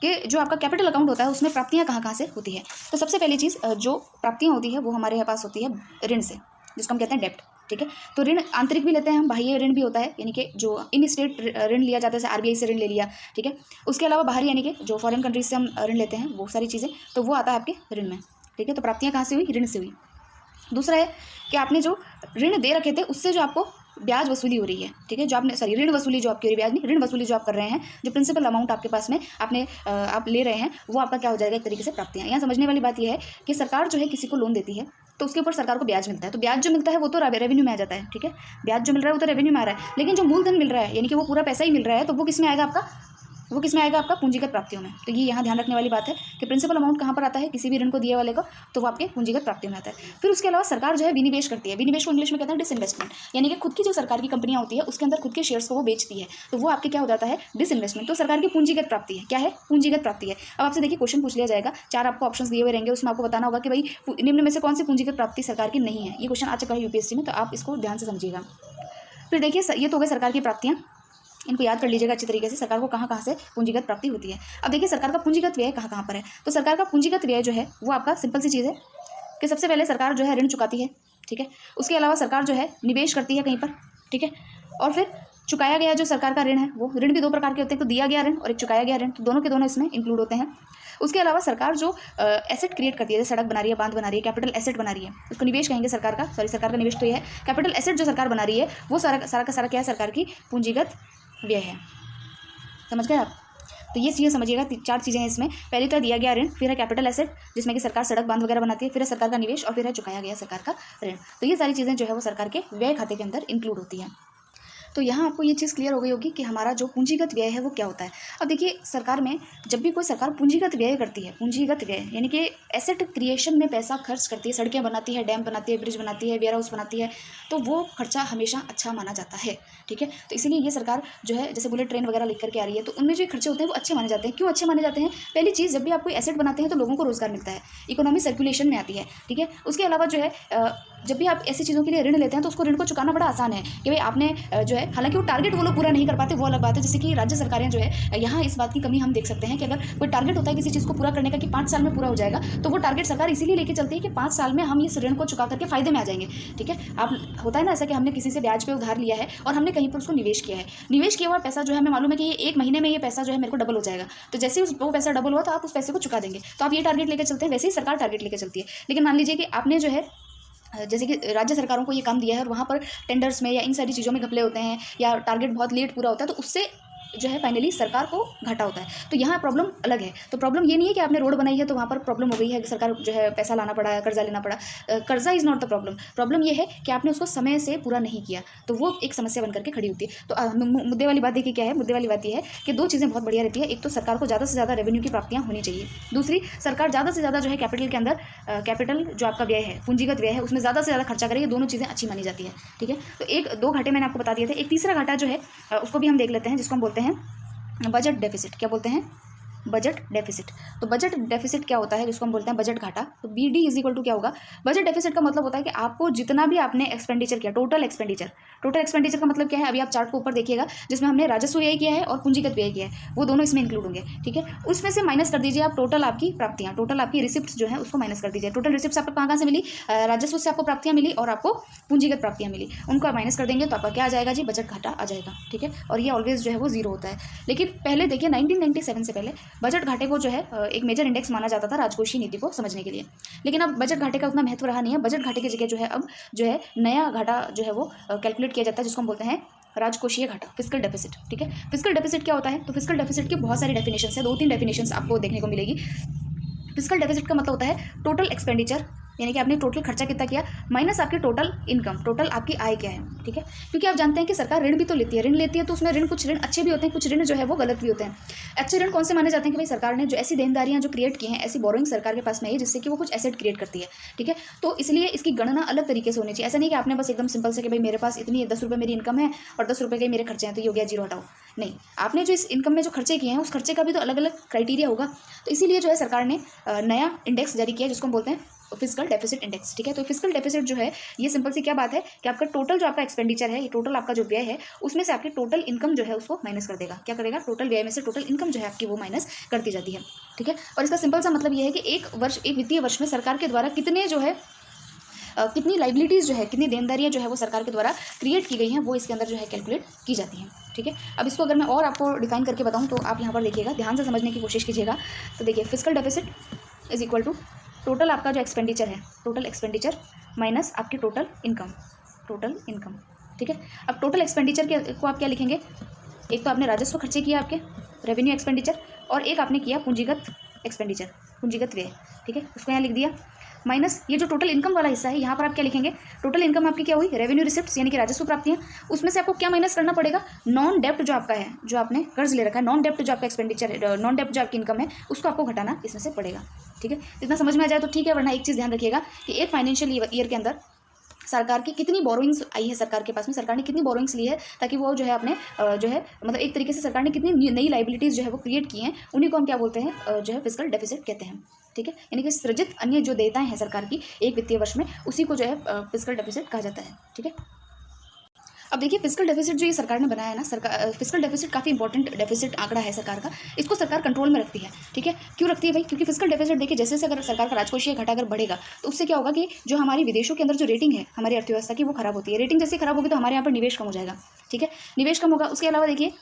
कि जो आपका कैपिटल अकाउंट होता है उसमें प्राप्तियाँ कहाँ कहाँ से होती है। तो सबसे पहली चीज़ जो प्राप्तियाँ होती है वो हमारे पास होती है ऋण से, जिसको हम कहते हैं डेप्ट, ठीक है। तो ऋण आंतरिक भी लेते हैं हम, बाह्य ऋण भी होता है, यानी कि जो इन स्टेट ऋण लिया जाता है, जैसे आरबीआई से ऋण ले लिया, ठीक है। उसके अलावा बाहर यानी कि जो फॉरेन कंट्रीज से हम ऋण लेते हैं वो सारी चीज़ें, तो वो आता है आपके ऋण में, ठीक है। तो प्राप्तियाँ कहाँ से हुई, ऋण से हुई। दूसरा है कि आपने जो ऋण दे रखे थे उससे जो आपको ब्याज वसूली हो रही है, ठीक है। जो आपने ऋण वसूली जो आपकी हो रही है, ब्याज नहीं, ऋण वसूली जो आप कर रहे हैं, जो प्रिंसिपल अमाउंट आपके पास में आपने आप ले रहे हैं, वो आपका क्या हो जाएगा, एक तरीके से प्राप्तियाँ। यहाँ समझने वाली बात यह है कि सरकार जो है किसी को लोन देती है तो उसके ऊपर सरकार को ब्याज मिलता है, तो ब्याज जो मिलता है वो तो रेवेन्यू में आ जाता है, ठीक है। ब्याज जो मिल रहा है वो तो रेवेन्यू में आ रहा है, लेकिन जो मूलधन मिल रहा है यानी कि वो पूरा पैसा ही मिल रहा है, तो वो किस में आएगा आपका, वो किस में आएगा आपका, पूंजीगत प्राप्तियों में। तो ये यहाँ ध्यान रखने वाली बात है कि प्रिंसिपल अमाउंट कहाँ पर आता है, किसी भी ऋण को दिए वाले को, तो वो आपके पूंजीगत प्राप्तियों में आता है। फिर उसके अलावा सरकार जो है विनिवेश करती है, विनिवेश को इंग्लिश में कहते हैं डिसइन्वेस्टमेंट, यानी कि खुद की जो सरकार की कंपनियाँ होती है उसके अंदर खुद के शेयर्स को वो बेचती है, तो वो आपके क्या हो जाता है, डिसइन्वेस्टमेंट। तो सरकार की पूंजीगत प्राप्ति है, क्या है, पूंजीगत प्राप्ति है। अब आपसे देखिए क्वेश्चन पूछ लिया जाएगा, 4 आपको ऑप्शन दिए हुए रहेंगे, उसमें आपको बताना होगा कि भाई निम्न में से कौन सी पूंजीगत प्राप्ति सरकार की नहीं है। ये क्वेश्चन आ चुका है यूपीएससी में, तो आप इसको ध्यान से समझिएगा। फिर देखिए ये तो हो गए सरकार की प्राप्तियाँ, इनको याद कर लीजिएगा अच्छी तरीके से, सरकार को कहाँ कहाँ से पूंजीगत प्राप्ति होती है। अब देखिए सरकार का पूंजीगत व्यय कहाँ कहाँ पर है। तो सरकार का पूंजीगत व्यय जो है वो आपका सिंपल सी चीज़ है कि सबसे पहले सरकार जो है ऋण चुकाती है, ठीक है। उसके अलावा सरकार जो है निवेश करती है कहीं पर, ठीक है। और फिर चुकाया गया जो सरकार का ऋण है, वो ऋण भी 2 प्रकार के होते हैं, तो दिया गया ऋण और एक चुकाया गया ऋण, तो दोनों के दोनों इसमें इंक्लूड होते हैं। उसके अलावा सरकार जो एसेट क्रिएट करती है, जैसे सड़क बना रही है, बांध बना रही है, कैपिटल एसेट बना रही है, उसको निवेश कहेंगे सरकार का, सरकार का निवेश तो ये है। कैपिटल एसेट जो सरकार बना रही है वो सारा का सारा क्या है, सरकार की पूंजीगत व्यय है। समझ गए आप? तो ये चीज़ें समझिएगा, 4 चीज़ें हैं इसमें। पहले तो दिया गया ऋण, फिर है कैपिटल एसेट जिसमें कि सरकार सड़क बांध वगैरह बनाती है, फिर है सरकार का निवेश और फिर है चुकाया गया सरकार का ऋण। तो ये सारी चीज़ें जो है वो सरकार के व्यय खाते के अंदर इंक्लूड होती हैं। तो यहाँ आपको ये चीज़ क्लियर हो गई होगी कि हमारा जो पूंजीगत व्यय है वो क्या होता है। अब देखिए सरकार में जब भी कोई सरकार पूंजीगत व्यय करती है, पूंजीगत व्यय यानी कि एसेट क्रिएशन में पैसा खर्च करती है, सड़कें बनाती है, डैम बनाती है, ब्रिज बनाती है, वेयर हाउस बनाती है, तो वो खर्चा हमेशा अच्छा माना जाता है, ठीक है। तो इसीलिए ये सरकार जो है जैसे बुलेट ट्रेन वगैरह लिख करके आ रही है, तो उनमें जो खर्चे होते हैं वो अच्छे माने जाते हैं। क्यों अच्छे माने जाते हैं? पहली चीज़, जब भी आप कोई एसेट बनाते हैं तो लोगों को रोजगार मिलता है, इकोनॉमी सर्कुलेशन में आती है, ठीक है। उसके अलावा जो है जब भी आप ऐसी चीज़ों के लिए ऋण लेते हैं तो उसको ऋण को चुकाना बड़ा आसान है कि भाई आपने जो है, हालांकि वो टारगेट वो लोग पूरा नहीं कर पाते, वो अलग बात है। जैसे कि राज्य सरकारें जो है, यहाँ इस बात की कमी हम देख सकते हैं कि अगर कोई टारगेट होता है किसी चीज़ को पूरा करने का कि 5 साल में पूरा हो जाएगा, तो वो टारगेट सरकार इसीलिए लेके चलती है कि 5 साल में हम इस ऋण को चुका करके फायदे में आ जाएंगे। ठीक है, आप होता है ना ऐसा कि हमने किसी से ब्याज पे उधार लिया है और हमने कहीं पर उसको निवेश किया है, निवेश किया हुआ पैसा जो है हमें मालूम है कि ये 1 महीने में ये पैसा जो है मेरे को डबल हो जाएगा, तो जैसे ही वो पैसा डबल हुआ तो आप उस पैसे को चुका देंगे, तो आप ये टारगेट लेकर चलते हैं। वैसे ही सरकार टारगेट लेकर चलती है। लेकिन मान लीजिए कि आपने जो है जैसे कि राज्य सरकारों को ये काम दिया है और वहाँ पर टेंडर्स में या इन सारी चीज़ों में घपले होते हैं या टारगेट बहुत लेट पूरा होता है, तो उससे जो है फाइनली सरकार को घाटा होता है। तो यहाँ प्रॉब्लम अलग है। तो प्रॉब्लम ये नहीं है कि आपने रोड बनाई है तो वहाँ पर प्रॉब्लम हो गई है कि सरकार जो है पैसा लाना पड़ा है, कर्जा लेना पड़ा। कर्जा is not the problem. Problem ये है कि आपने उसको समय से पूरा नहीं किया, तो वो एक समस्या बन करके खड़ी होती है। तो मुद्दे वाली बात देखिए क्या है, मुद्दे वाली बात ये है कि 2 चीज़ें बहुत बढ़िया रहती है। एक तो सरकार को ज़्यादा से ज़्यादा रेवेन्यू की प्राप्तियाँ होनी चाहिए, दूसरी सरकार ज़्यादा से ज़्यादा जो है कैपिटल के अंदर कैपिटल जो आपका व्यय है, पूंजीगत व्यय है, उसमें ज़्यादा से ज़्यादा खर्चा करे। ये दोनों चीज़ें अच्छी मानी जाती है। ठीक है, तो 2 घाटे मैंने आपको बता दिए थे। एक तीसरा घाटा जो है उसको भी हम देख लेते हैं, जिसको हम बोलते हैं बजट डेफिसिट। क्या बोलते हैं? Budget deficit. तो बजट डेफिसिट क्या होता है, जिसको हम बोलते हैं बजट घाटा। तो BD इज इक्वल टू क्या होगा? बजट डेफिसिट का मतलब होता है कि आपको जितना भी आपने एक्सपेंडिचर किया, टोटल एक्सपेंडिचर का मतलब क्या है, अभी आप चार्ट को ऊपर देखिएगा जिसमें हमने राजस्व व्यय किया है और पूंजीगत व्यय किया है, वो दोनों इसमें इंक्लूड होंगे। ठीक है, उसमें से माइनस कर दीजिए आप टोटल आपकी प्राप्तियां, टोटल आपकी रिसिप्ट जो है उसको माइनस कर दीजिए। टोटल रिसिप्ट आपको कहाँ से मिली? राजस्व से आपको प्राप्तियां मिली और आपको पूंजीगत प्राप्तियां मिली, उनको आप माइनस कर देंगे तो आपका क्या आ जाएगा जी? बजट घाटा आ जाएगा। ठीक है, और ये ऑलवेज जो है वो 0 होता है। लेकिन पहले देखिए 1997 से पहले बजट घाटे को जो है एक मेजर इंडेक्स माना जाता था राजकोषीय नीति को समझने के लिए। लेकिन अब बजट घाटे का उतना महत्व रहा नहीं है। बजट घाटे की जगह जो है अब जो है नया घाटा जो है वो कैलकुलेट किया जाता है, जिसको हम बोलते हैं राजकोषीय घाटा, फिस्कल डेफिसिट। ठीक है, फिस्कल डेफिसिट क्या होता है? तो फिस्कल डेफिसिट की बहुत सारी डेफिनेशंस है, 2-3 डेफिनेशंस आपको देखने को मिलेगी। फिस्कल डेफिसिट का मतलब होता है टोटल एक्सपेंडिचर, यानी कि आपने टोटल खर्चा कितना किया माइनस आपकी टोटल इनकम, टोटल आपकी आय क्या है। ठीक है, क्योंकि आप जानते हैं कि सरकार ऋण भी तो लेती है, तो उसमें कुछ ऋण अच्छे भी होते हैं, कुछ ऋण जो है वो गलत भी होते हैं। अच्छे ऋण कौन से माने जाते हैं कि भाई सरकार ने जो ऐसी देनदारियां जो क्रिएट की हैं, ऐसी बोरोइंग सरकार के पास में है जिससे कि वो कुछ एसेट क्रिएट करती है। ठीक है, तो इसलिए इसकी गणना अलग तरीके से होनी चाहिए। ऐसा नहीं कि आपने बस एकदम सिंपल से कि भाई मेरे पास इतनी 10 रुपये मेरी इनकम है और 10 रुपये के मेरे खर्चे हैं तो ये हो गया 0 हटाओ। नहीं, आपने जो इस इनकम में जो खर्चे किए हैं उस खर्चे का भी तो अलग अलग क्राइटेरिया होगा। तो इसीलिए जो है सरकार ने नया इंडेक्स जारी किया जिसको हम बोलते हैं फिस्कल डेफिसिट इंडेक्स। ठीक है, तो फिस्कल डेफिसिट जो है ये सिंपल सी क्या बात है कि आपका टोटल जो आपका एक्सपेंडिचर है, ये टोटल आपका जो व्यय है उसमें से आपकी टोटल इनकम जो है उसको माइनस कर देगा। क्या करेगा? टोटल व्यय में से टोटल इनकम जो है आपकी वो माइनस करती जाती है। ठीक है, और इसका सिंपल सा मतलब ये है कि एक वित्तीय वर्ष में सरकार के द्वारा कितने जो है कितनी लाइबिलिटीज़ जो है, कितनी देनदारियाँ जो है वो सरकार के द्वारा क्रिएट की गई हैं, वो इसके अंदर जो है कैलकुलेट की जाती हैं। ठीक है, अब इसको अगर मैं और आपको डिफाइन करके बताऊँ तो आप यहाँ पर देखिएगा, ध्यान से समझने की कोशिश कीजिएगा। तो देखिए fiscal deficit is equal to total आपका जो एक्सपेंडिचर है, टोटल एक्सपेंडिचर माइनस आपकी टोटल इनकम। ठीक है, अब टोटल एक्सपेंडिचर को आप क्या लिखेंगे? एक तो आपने राजस्व खर्चे किया आपके रेवेन्यू एक्सपेंडिचर, और एक आपने किया पूंजीगत एक्सपेंडिचर, पूंजीगत व्यय। ठीक है, उसको यहाँ लिख दिया माइनस ये जो टोटल इनकम वाला हिस्सा है, यहाँ पर आप क्या लिखेंगे? टोटल इनकम आपकी क्या हुई? रेवेन्यू रिसिप्ट्स यानी कि राजस्व प्राप्तियाँ। उसमें से आपको क्या माइनस करना पड़ेगा? नॉन डेप्ट जो आपका है, जो आपने कर्ज ले रखा है, नॉन डेप्ट जो आपका एक्सपेंडिचर, नॉन डेप्ट जो आपकी इनकम है उसको आपको घटाना इसमें से पड़ेगा। ठीक है, इतना समझ में आ जाए तो ठीक है, वरना एक चीज़ ध्यान रखिएगा कि एक फाइनेंशियल ईयर के अंदर सरकार की कितनी बोरोइंग्स आई है, सरकार के पास में सरकार ने कितनी बोरोइंग्स ली है, ताकि वो जो है अपने जो है मतलब एक तरीके से सरकार ने कितनी नई लाइबिलिटीज़ जो है वो क्रिएट की हैं, उन्हीं को हम क्या बोलते हैं? जो है फिस्कल डेफिसिट कहते हैं। ठीक है, यानी कि सृजित अन्य जो देयताएं हैं सरकार की एक वित्तीय वर्ष में, उसी को जो है फिस्कल डेफिसिट कहा जाता है। ठीक है, अब देखिए फिस्कल डेफिसिट जो ये सरकार ने बनाया है ना, सरकार फिस्कल डेफिसिट काफ़ी इंपॉर्टेंट डेफिसिट आंकड़ा है सरकार का। इसको सरकार कंट्रोल में रखती है। ठीक है, क्यों रखती है भाई? क्योंकि फिस्कल डेफिसिट देखिए जैसे से अगर सरकार का राजकोषीय घाटा अगर बढ़ेगा तो उससे क्या होगा कि जो हमारी विदेशों के अंदर जो रेटिंग है हमारी अर्थव्यवस्था की वो खराब होती है। रेटिंग जैसे खराब होगी तो हमारे यहाँ पर निवेश कम हो जाएगा। ठीक है, निवेश कम होगा। उसके अलावा देखिए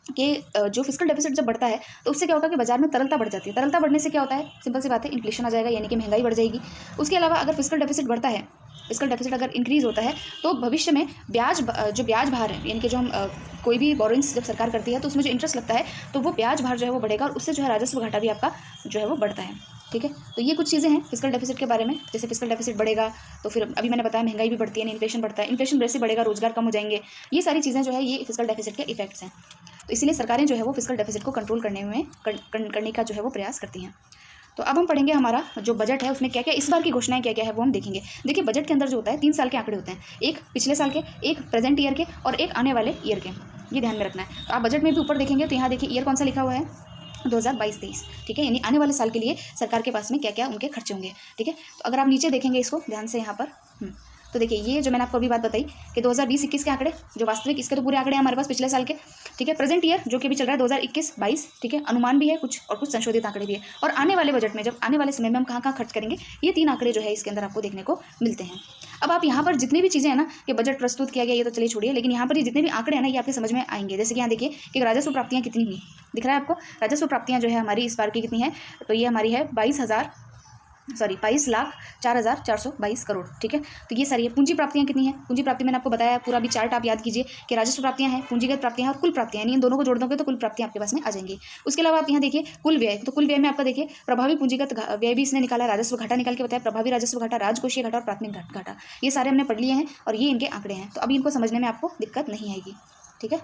कि जो फिस्कल डेफिसिट जब बढ़ता है तो उससे क्या होगा कि बाजार में तरलता बढ़ जाती है। तरलता बढ़ने से क्या होता है? सिंपल सी बात है, इन्फ्लेशन आ जाएगा, यानी कि महंगाई बढ़ जाएगी। उसके अलावा अगर फिस्कल डेफिसिट बढ़ता है, फिस्कल डेफिसिट अगर इंक्रीज होता है तो भविष्य में जो ब्याज भार है, यानी कि जो हम कोई भी बोरोइंग्स जब सरकार करती है तो उसमें जो इंटरेस्ट लगता है तो वो ब्याज भार जो है वो बढ़ेगा, और उससे जो है राजस्व घाटा भी आपका जो है वो बढ़ता है। ठीक है, तो ये कुछ चीज़ें हैं फिस्कल डेफिसिट के बारे में। जैसे फिस्कल डेफिसिट बढ़ेगा तो फिर अभी मैंने बताया महंगाई भी बढ़ती है, इन्फ्लेशन बढ़ता है, इन्फ्लेशन वैसे बढ़ेगा, रोजगार कम हो जाएंगे। ये सारी चीज़ें जो है ये फिस्कल डेफिसिट के इफेक्ट्स हैं। तो इसीलिए सरकारें जो है वो फिस्कल डेफिसिट को कंट्रोल करने का जो है वो प्रयास करती हैं। तो अब हम पढ़ेंगे हमारा जो बजट है उसमें क्या क्या इस बार की घोषणाएं क्या क्या है वो हम देखेंगे। देखिए बजट के अंदर जो होता है 3 साल के आंकड़े होते हैं, एक पिछले साल के, एक प्रेजेंट ईयर के और एक आने वाले ईयर के, ये ध्यान में रखना है। तो आप बजट में भी ऊपर देखेंगे तो यहाँ देखिए ईयर कौन सा लिखा हुआ है? 2022-23। ठीक है, यानी आने वाले साल के लिए सरकार के पास में क्या क्या उनके खर्चे होंगे। ठीक है, तो अगर आप नीचे देखेंगे इसको ध्यान से यहाँ पर तो देखिए ये जो मैंने आपको अभी बात बताई कि 2020-21 के आंकड़े जो वास्तविक, इसके तो पूरे आंकड़े हैं हमारे पास पिछले साल के, ठीक है। प्रेजेंट ईयर जो कि अभी चल रहा है 2021-22, ठीक है। अनुमान भी है कुछ और कुछ संशोधित आंकड़े भी है। और आने वाले बजट में, जब आने वाले समय में हम कहाँ कहाँ खर्च करेंगे, ये 3 आंकड़े जो है इसके अंदर आपको देखने को मिलते हैं। अब आप यहाँ पर जितनी भी चीज़ें हैं ना कि बजट प्रस्तुत किया गया, ये तो चलिए छोड़िए, लेकिन यहाँ पर ये जितने भी आंकड़े हैं ना ये आपके समझ में आएंगे। जैसे कि यहाँ देखिए कि राजस्व प्राप्तियाँ कितनी हुई, दिख रहा है आपको। राजस्व प्राप्तियाँ जो है हमारी इस बार की कितनी है, तो ये हमारी है 22,04,422 करोड़, ठीक है। तो ये सारी है। पूंजी प्राप्तियाँ कितनी है, पूंजी प्राप्ति मैंने आपको बताया, पूरा भी चार्ट आप याद कीजिए कि राजस्व प्राप्तियाँ हैं, पूंजीगत प्राप्तियाँ हैं और कुल प्राप्तियाँ, इन दोनों को जोड़ दोगे तो कुल प्राप्तियाँ आपके पास में आ जाएंगी। उसके अलावा आप यहाँ देखिए कुल व्यय, तो कुल व्यय में आपका देखिए प्रभावी पूंजीगत व्यय भी इसने निकाला, राजस्व घाटा निकाल के बताया, प्रभावी राजस्व घाटा, राजकोषीय घाटा और प्राथमिक घाटा, ये सारे हमने पढ़ लिए हैं और ये इनके आंकड़े हैं। तो अभी इनको समझने में आपको दिक्कत नहीं आएगी, ठीक है।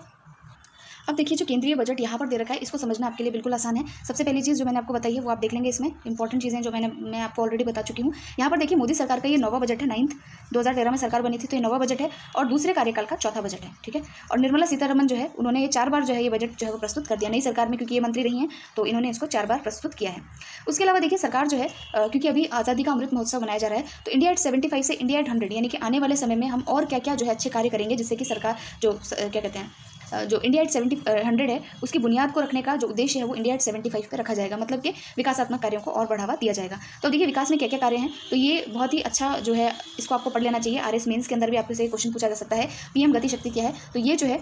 अब देखिए जो केंद्रीय बजट यहाँ पर दे रखा है, इसको समझना आपके लिए बिल्कुल आसान है। सबसे पहली चीज़ जो मैंने आपको बताई है वो आप देख लेंगे। इसमें इंपॉर्टेंट चीज़ें जो मैं आपको ऑलरेडी बता चुकी हूँ। यहाँ पर देखिए मोदी सरकार का ये 9वां बजट है, 9th 2013 में सरकार बनी थी, तो ये 9वां बजट है और दूसरे कार्यकाल का 4था बजट है, ठीक है। और निर्मला सीतारमन जो है उन्होंने ये 4 बार जो है ये बजट जो है वो प्रस्तुत कर दिया नई सरकार में, क्योंकि ये मंत्री रही हैं तो इन्होंने इसको 4 बार प्रस्तुत किया है। उसके अलावा देखिए सरकार जो है क्योंकि अभी आज़ादी का अमृत महोत्सव मनाया जा रहा है, तो इंडिया एट 75 से इंडिया एट 100, यानी कि आने वाले समय में हम और क्या क्या जो है अच्छे कार्य करेंगे, जिससे कि सरकार जो क्या कहते हैं जो इंडिया एट 100 है उसकी बुनियाद को रखने का जो उद्देश्य है वो इंडिया एट 75 पे रखा जाएगा, मतलब कि विकासात्मक कार्यों को और बढ़ावा दिया जाएगा। तो देखिए विकास में क्या क्या कार्य हैं, तो ये बहुत ही अच्छा जो है इसको आपको पढ़ लेना चाहिए। आरएस मेंस के अंदर भी आपसे से क्वेश्चन पूछा जा सकता है, पीएम गति शक्ति क्या है। तो ये जो है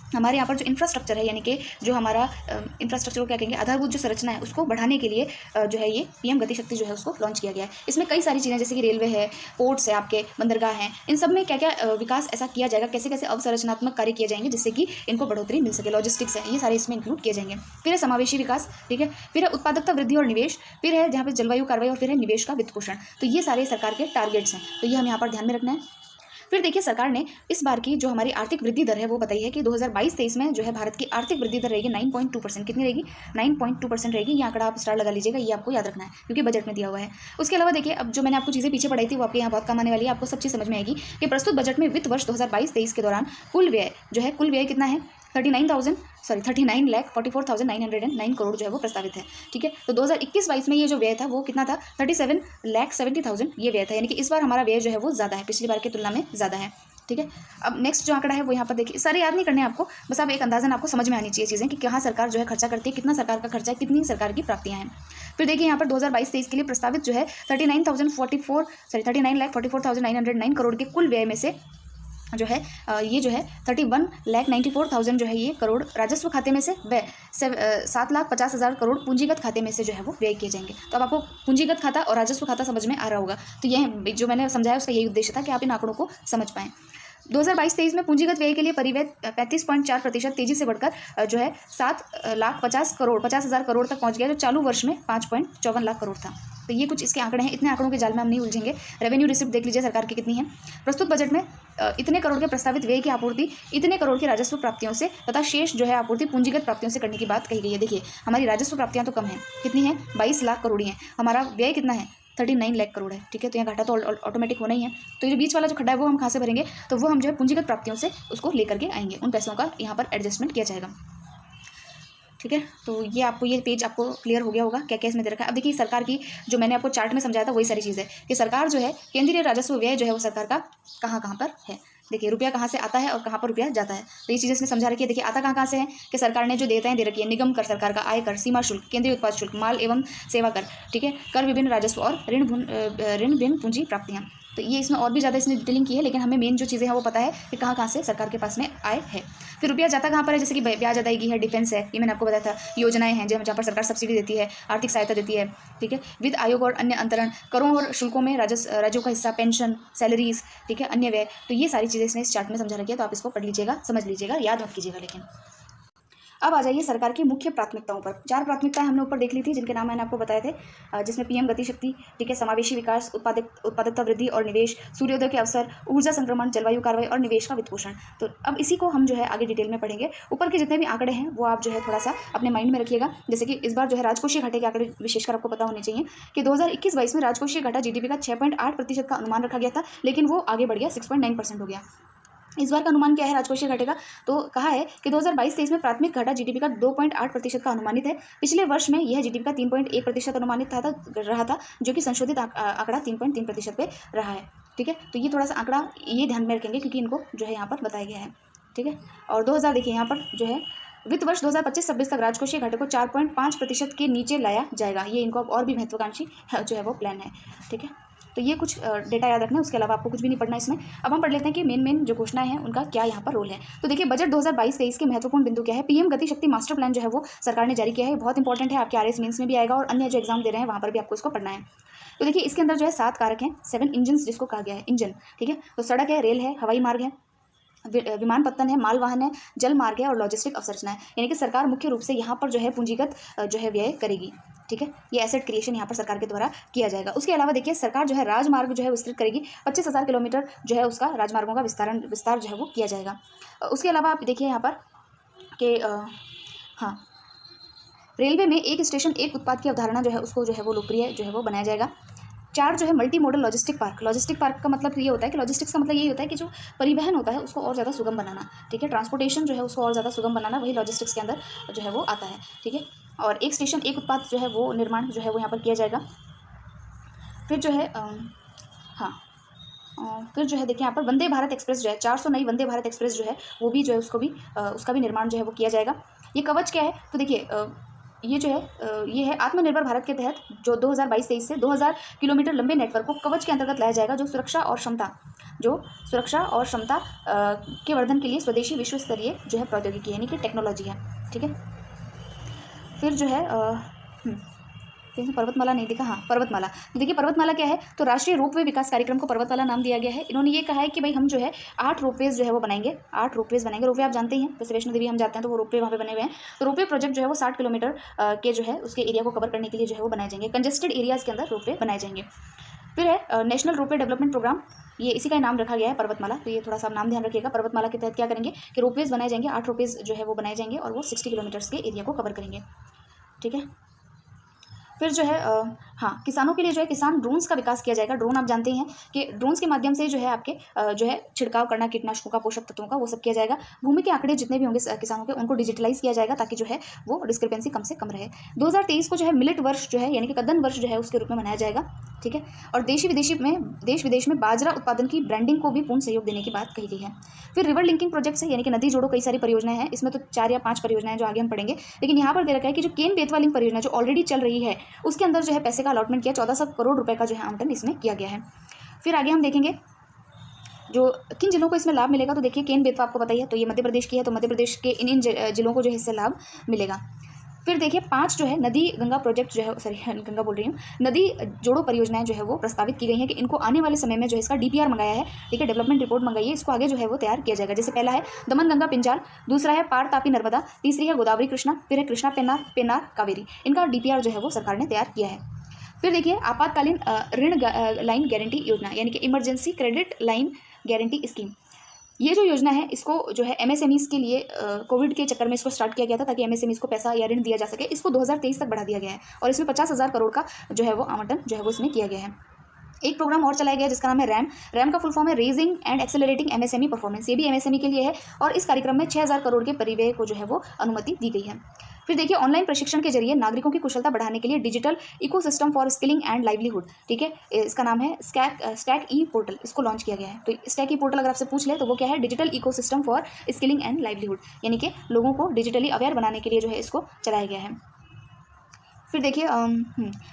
हमारे यहाँ पर जो इंफ्रास्ट्रक्चर है, यानी कि जो हमारा इंफ्रास्ट्रक्चर को क्या कहेंगे, आधारभूत जो संरचना है उसको बढ़ाने के लिए जो है ये पीएम गति शक्ति जो है उसको लॉन्च किया गया है। इसमें कई सारी चीज़ें जैसे कि रेलवे है, पोर्ट्स है, आपके बंदरगाह हैं, इन सब में क्या क्या विकास ऐसा किया जाएगा, कैसे कैसे अवसंरचनात्मक कार्य किए जाएंगे जिससे कि इनको बढ़ोतरी मिल सके। लॉजिस्टिक्स है, ये सारे इसमें इंक्लूड किए जाएंगे। फिर है समावेशी विकास, ठीक है। फिर है उत्पादकता वृद्धि और निवेश, फिर है जहाँ पे जलवायु कार्रवाई, और फिर है निवेश का वित्त पोषण। तो ये सारे सरकार के टारगेट्स हैं, तो ये हम यहाँ पर ध्यान में रखना है। फिर देखिए सरकार ने इस बार की जो हमारी आर्थिक वृद्धि दर है वो बताई है कि 2022-23 में जो है भारत की आर्थिक वृद्धि दर रहेगी 9.2%। कितनी रहेगी, 9.2% रहेगी। ये आंकड़ा आप स्टार लगा लीजिएगा, ये आपको याद रखना है क्योंकि बजट में दिया हुआ है। उसके अलावा देखिए अब जो मैंने आपको चीज़ें पीछे पढ़ाई थी वो आपके यहाँ बहुत काम आने वाली है, आपको सब चीज़ समझ में आएगी कि प्रस्तुत बजट में वित्त वर्ष 2022-23 के दौरान कुल व्यय जो है, कुल व्यय कितना है 39,44,909 करोड़ जो है वो प्रस्तावित है, ठीक है। तो 2021-22 में ये जो व्यय था वो कितना था 37,70,000 ये व्यय था, यानी कि इस बार हमारा व्यय जो है वो ज़्यादा है, पिछली बार की तुलना में ज़्यादा है, ठीक है। अब नेक्स्ट जो आंकड़ा है वो यहाँ पर देखिए, सारे याद नहीं करने हैं आपको, बस आप एक अंदाजन आपको समझ में आनी चाहिए चीज़ें कि कहाँ सरकार जो है खर्चा करती है, कितना सरकार का खर्चा है, कितनी सरकार की प्राप्तियाँ हैं। फिर देखिए यहाँ पर 2022-23 के लिए प्रस्तावित जो है 39,44,909 करोड़ के कुल व्यय में से जो है ये जो है 31,94,000 जो है ये करोड़ राजस्व खाते में से व 7,50,000 करोड़ पूंजीगत खाते में से जो है वो व्यय किए जाएंगे। तो अब आपको पूंजीगत खाता और राजस्व खाता समझ में आ रहा होगा। तो यह जो मैंने समझाया उसका यही उद्देश्य था कि आप इन आंकड़ों को समझ पाएँ। 2022-23 में पूंजीगत व्यय के लिए परिव्यय 35.4% तेजी से बढ़कर जो है 7,50,000 करोड़ तक पहुंच गया, जो चालू वर्ष में 5.54 लाख करोड़ था। तो ये कुछ इसके आंकड़े हैं, इतने आंकड़ों के जाल में हम नहीं उलझेंगे। रेवेन्यू रिसिप्ट देख लीजिए सरकार की कितनी है। प्रस्तुत बजट में इतने करोड़ के प्रस्तावित व्यय की आपूर्ति इतने करोड़ की राजस्व प्राप्तियों से तथा शेष जो है आपूर्ति पूंजीगत प्राप्तियों से करने की बात कही गई है। देखिए हमारी राजस्व प्राप्तियां तो कम है, कितनी है 22 लाख करोड़ ही है, हमारा व्यय कितना है 39 लाख करोड़ है, ठीक है। तो यहाँ घाटा तो ऑटोमेटिक होना ही है। तो ये जो बीच वाला जो खड्डा है वो हम कहाँ से भरेंगे, तो वो हम जो है पूंजीगत प्राप्तियों से उसको लेकर के आएंगे, उन पैसों का यहाँ पर एडजस्टमेंट किया जाएगा, ठीक है। तो ये आपको ये पेज आपको क्लियर हो गया होगा क्या क्या इसमें दे रखा है। अब देखिए सरकार की जो मैंने आपको चार्ट में समझाया था वही सारी चीज़ है कि सरकार जो है केंद्रीय राजस्व व्यय जो है वो सरकार का कहाँ कहाँ पर है। देखिए रुपया कहाँ से आता है और कहाँ पर रुपया जाता है, तो ये चीज़ इसमें समझा रखी है। देखिए आता कहाँ से है कि सरकार ने जो देयताएं दे रखी है, निगम कर सरकार का, आय कर, सीमा शुल्क, केंद्रीय उत्पाद शुल्क, माल एवं सेवा कर, ठीक है, कर विभिन्न राजस्व और ऋण भिन्न पूंजी प्राप्तियाँ। तो ये इसमें और भी ज़्यादा इसने डिटेलिंग की है, लेकिन हमें मेन जो चीज़ें हैं वो पता है कि कहाँ कहाँ से सरकार के पास में आय है। फिर रुपया जाता कहाँ पर है, जैसे कि ब्याज अदायगी है, डिफेंस है, ये मैंने आपको बताया था, योजनाएं हैं जहाँ पर सरकार सब्सिडी देती है, आर्थिक सहायता देती है, ठीक है, वित्त आयोग और अन्य अंतरण, करों और शुल्कों में राज्यों का हिस्सा, पेंशन, सैलरीज, ठीक है, अन्य व्यय। तो ये सारी चीज़ें इसने इस चार्ट में समझा रखी है, तो आप इसको पढ़ लीजिएगा, समझ लीजिएगा, याद मत कीजिएगा। लेकिन अब आ जाइए सरकार की मुख्य प्राथमिकताओं पर। 4 प्राथमिकताएं हमने ऊपर देख ली थी जिनके नाम मैंने आपको बताए थे, जिसमें पीएम गति शक्ति, ठीक है, समावेशी विकास, उत्पादकता वृद्धि और निवेश, सूर्योदय के अवसर, ऊर्जा संक्रमण, जलवायु कार्रवाई और निवेश का वित्त पोषण। तो अब इसी को हम जो है आगे डिटेल में पढ़ेंगे। ऊपर के जितने भी आंकड़े हैं वो आप जो है थोड़ा सा अपने माइंड में रखिएगा। जैसे कि इस बार जो है राजकोषीय घाटे के आंकड़े विशेषकर आपको पता होने चाहिए कि 2021-22 में राजकोषीय घाटा जीडीपी का 6.8% का अनुमान रखा गया था, लेकिन वो आगे बढ़ गया, 6.9% हो गया। इस बार का अनुमान क्या है राजकोषीय घाटे का, तो कहा है कि 2022-23 में प्राथमिक घाटा जीडीपी का 2.8% का अनुमानित है। पिछले वर्ष में यह जीडीपी का 3.1% अनुमानित रहा था, जो कि संशोधित आंकड़ा 3.3% पे रहा है। ठीक है। तो ये थोड़ा सा आंकड़ा ये ध्यान में रखेंगे क्योंकि इनको जो है यहाँ पर बताया गया है, ठीक है। और 2000 देखिए यहाँ पर जो है वित्त वर्ष 2025-26 तक राजकोषीय घाटे को 4.5% के नीचे लाया जाएगा। ये इनको अब और भी महत्वाकांक्षी जो है वो प्लान है, ठीक है। तो ये कुछ डेटा याद रखना है, उसके अलावा आपको कुछ भी नहीं पढ़ना इसमें। अब हम पढ़ लेते हैं कि मेन जो घोषणाएं हैं उनका क्या यहाँ पर रोल है। तो देखिए बजट 2022-23 के महत्वपूर्ण बिंदु क्या है। पीएम गति शक्ति मास्टर प्लान जो है वो सरकार ने जारी किया है, बहुत इंपॉर्टेंट है, आपके आरएस मेंस में भी आएगा और अन्य जो एग्जाम दे रहे हैं वहाँ पर भी आपको इसको पढ़ना है। तो देखिए इसके अंदर जो है 7 कारक हैं, 7 इंजन जिसको कहा गया है, इंजन, ठीक है। तो सड़क है, रेल है, हवाई मार्ग है, विमानपत्तन है, माल वाहन है, जल मार्ग है और लॉजिस्टिक अवसंरचना है। यानी कि सरकार मुख्य रूप से यहाँ पर जो है पूंजीगत जो है व्यय करेगी, ठीक है। ये एसेट क्रिएशन यहाँ पर सरकार के द्वारा किया जाएगा। उसके अलावा देखिए सरकार जो है राजमार्ग जो है विस्तृत करेगी, 25,000 किलोमीटर जो है उसका राजमार्गों का विस्तार जो है वो किया जाएगा। उसके अलावा आप देखिए यहाँ पर कि हाँ, रेलवे में एक स्टेशन एक उत्पाद की अवधारणा जो है उसको जो है वो लोकप्रिय जो है वो बनाया जाएगा। 4 जो है मल्टी मॉडल लॉजिस्टिक पार्क का मतलब ये होता है कि लॉजिस्टिक्स का मतलब यही होता है कि जो परिवहन होता है उसको और ज़्यादा सुगम बनाना, ठीक है। ट्रांसपोर्टेशन जो है उसको और ज़्यादा सुगम बनाना, वही लॉजिस्टिक्स के अंदर जो है वो आता है, ठीक है। और एक स्टेशन एक उत्पाद जो है वो निर्माण जो है वो यहाँ पर किया जाएगा। फिर जो है फिर जो है देखिए यहाँ पर वंदे भारत एक्सप्रेस जो है 400 नई वंदे भारत एक्सप्रेस जो है वो भी जो है उसका भी निर्माण जो है वो किया जाएगा। ये कवच क्या है, तो देखिए ये जो है ये है आत्मनिर्भर भारत के तहत जो 2022-23 से 2000 किलोमीटर लंबे नेटवर्क को कवच के अंतर्गत लाया जाएगा, जो सुरक्षा और क्षमता के वर्धन के लिए स्वदेशी विश्व स्तरीय जो है प्रौद्योगिकी यानी कि टेक्नोलॉजी है, ठीक है। फिर जो है पर्वतमाला नहीं दिखा, हाँ पर्वतमाला। तो देखिए पर्वतमाला क्या है, तो राष्ट्रीय रोपवे विकास कार्यक्रम को पर्वतमाला नाम दिया गया है। इन्होंने ये कहा है कि भाई हम जो है 8 रोपवेज जो है वो बनाएंगे, 8 रोपवेज बनाएंगे। रोपवे आप जानते ही हैं, जैसे वैष्णो देवी हम जाते हैं तो वो रोपवे वहाँ पे बने हुए हैं। तो रोपवे प्रोजेक्ट जो है वो 60 किलोमीटर के जो है उसके एरिया को कवर करने के लिए जो है वो बनाए जाएंगे। कंजेस्टेड एरियाज़ के अंदर रोपवे बनाए जाएंगे। फिर है नेशनल रोपवे डेवलपमेंट प्रोग्राम, ये इसी का नाम रखा गया है पर्वतमाला। तो ये थोड़ा सा नाम ध्यान रखिएगा। पर्वतमाला के तहत क्या करेंगे कि रोपवेज बनाए जाएंगे, 8 रोपवेज जो है वो बनाए जाएंगे और वो 60 किलोमीटर्स के एरिया को कवर करेंगे, ठीक है। फिर जो है किसानों के लिए जो है किसान ड्रोन्स का विकास किया जाएगा। ड्रोन आप जानते हैं कि ड्रोन्स के माध्यम से जो है आपके जो है छिड़काव करना कीटनाशकों का, पोषक तत्वों का, वो सब किया जाएगा। भूमि के आंकड़े जितने भी होंगे किसानों के उनको डिजिटलाइज किया जाएगा ताकि जो है वो डिस्क्रिपेंसी कम से कम रहे। 2023 को जो है मिलेट वर्ष जो है यानी कि कदन वर्ष जो है उसके रूप में मनाया जाएगा, ठीक है। और देश विदेश में बाजरा उत्पादन की ब्रांडिंग को भी पूर्ण सहयोग देने की बात कही गई है। फिर रिवर लिंकिंग प्रोजेक्ट्स है यानी कि नदी जोड़ो, कई सारी परियोजनाएं हैं। इसमें तो 4 या 5 परियोजनाएं जो आगे हम पढ़ेंगे, लेकिन यहाँ पर दे रखा है कि जो केन बेतवा लिंक परियोजना जो ऑलरेडी चल रही है उसके अंदर जो है पैसे का अलॉटमेंट किया, 1400 करोड़ रुपए का जो है आवंटन इसमें किया गया है। फिर आगे हम देखेंगे जो किन जिलों को इसमें लाभ मिलेगा। तो देखिए केन बेतवा आपको बताइए, तो ये मध्य प्रदेश की है, तो मध्य प्रदेश के इन जिलों को जो है इससे लाभ मिलेगा। फिर देखिए 5 जो है नदी गंगा प्रोजेक्ट जो है, सॉरी गंगा बोल रही हूँ, नदी जोड़ो परियोजनाएं जो है वो प्रस्तावित की गई हैं कि इनको आने वाले समय में जो है इसका डीपीआर मंगाया है, ठीक है, डेवलपमेंट रिपोर्ट मंगाई है, इसको आगे जो है वो तैयार किया जाएगा। जैसे पहला है दमन गंगा पिंजाल, दूसरा है पार तापी नर्मदा, तीसरी है गोदावरी कृष्णा, फिर है कृष्णा पेन्नार कावेरी। इनका डीपीआर जो है वो सरकार ने तैयार किया है। फिर देखिए आपातकालीन ऋण लाइन गारंटी योजना यानी कि emergency credit line guarantee scheme, ये जो योजना है इसको जो है एमएसएमईज़ के लिए कोविड के चक्कर में इसको स्टार्ट किया गया था ताकि एमएसएमईज़ को पैसा या ऋण दिया जा सके। इसको 2023 तक बढ़ा दिया गया है और इसमें 50,000 करोड़ का जो है वो आवंटन जो है वो इसमें किया गया है। एक प्रोग्राम और चलाया गया जिसका नाम है रैम का फुल फॉर्म है raising and accelerating MSME performance. ये भी एमएसएमई के लिए है और इस कार्यक्रम में 6,000 करोड़ के परिव्यय को जो है वो अनुमति दी गई है। फिर देखिए ऑनलाइन प्रशिक्षण के जरिए नागरिकों की कुशलता बढ़ाने के लिए digital ecosystem for skilling and livelihood, ठीक है, इसका नाम है स्टैक ई पोर्टल, इसको लॉन्च किया गया है। तो स्टैक ई पोर्टल अगर आपसे पूछ ले तो वो क्या है, digital ecosystem for skilling and livelihood, यानी कि लोगों को डिजिटली अवेयर बनाने के लिए जो है इसको चलाया गया है। फिर देखिए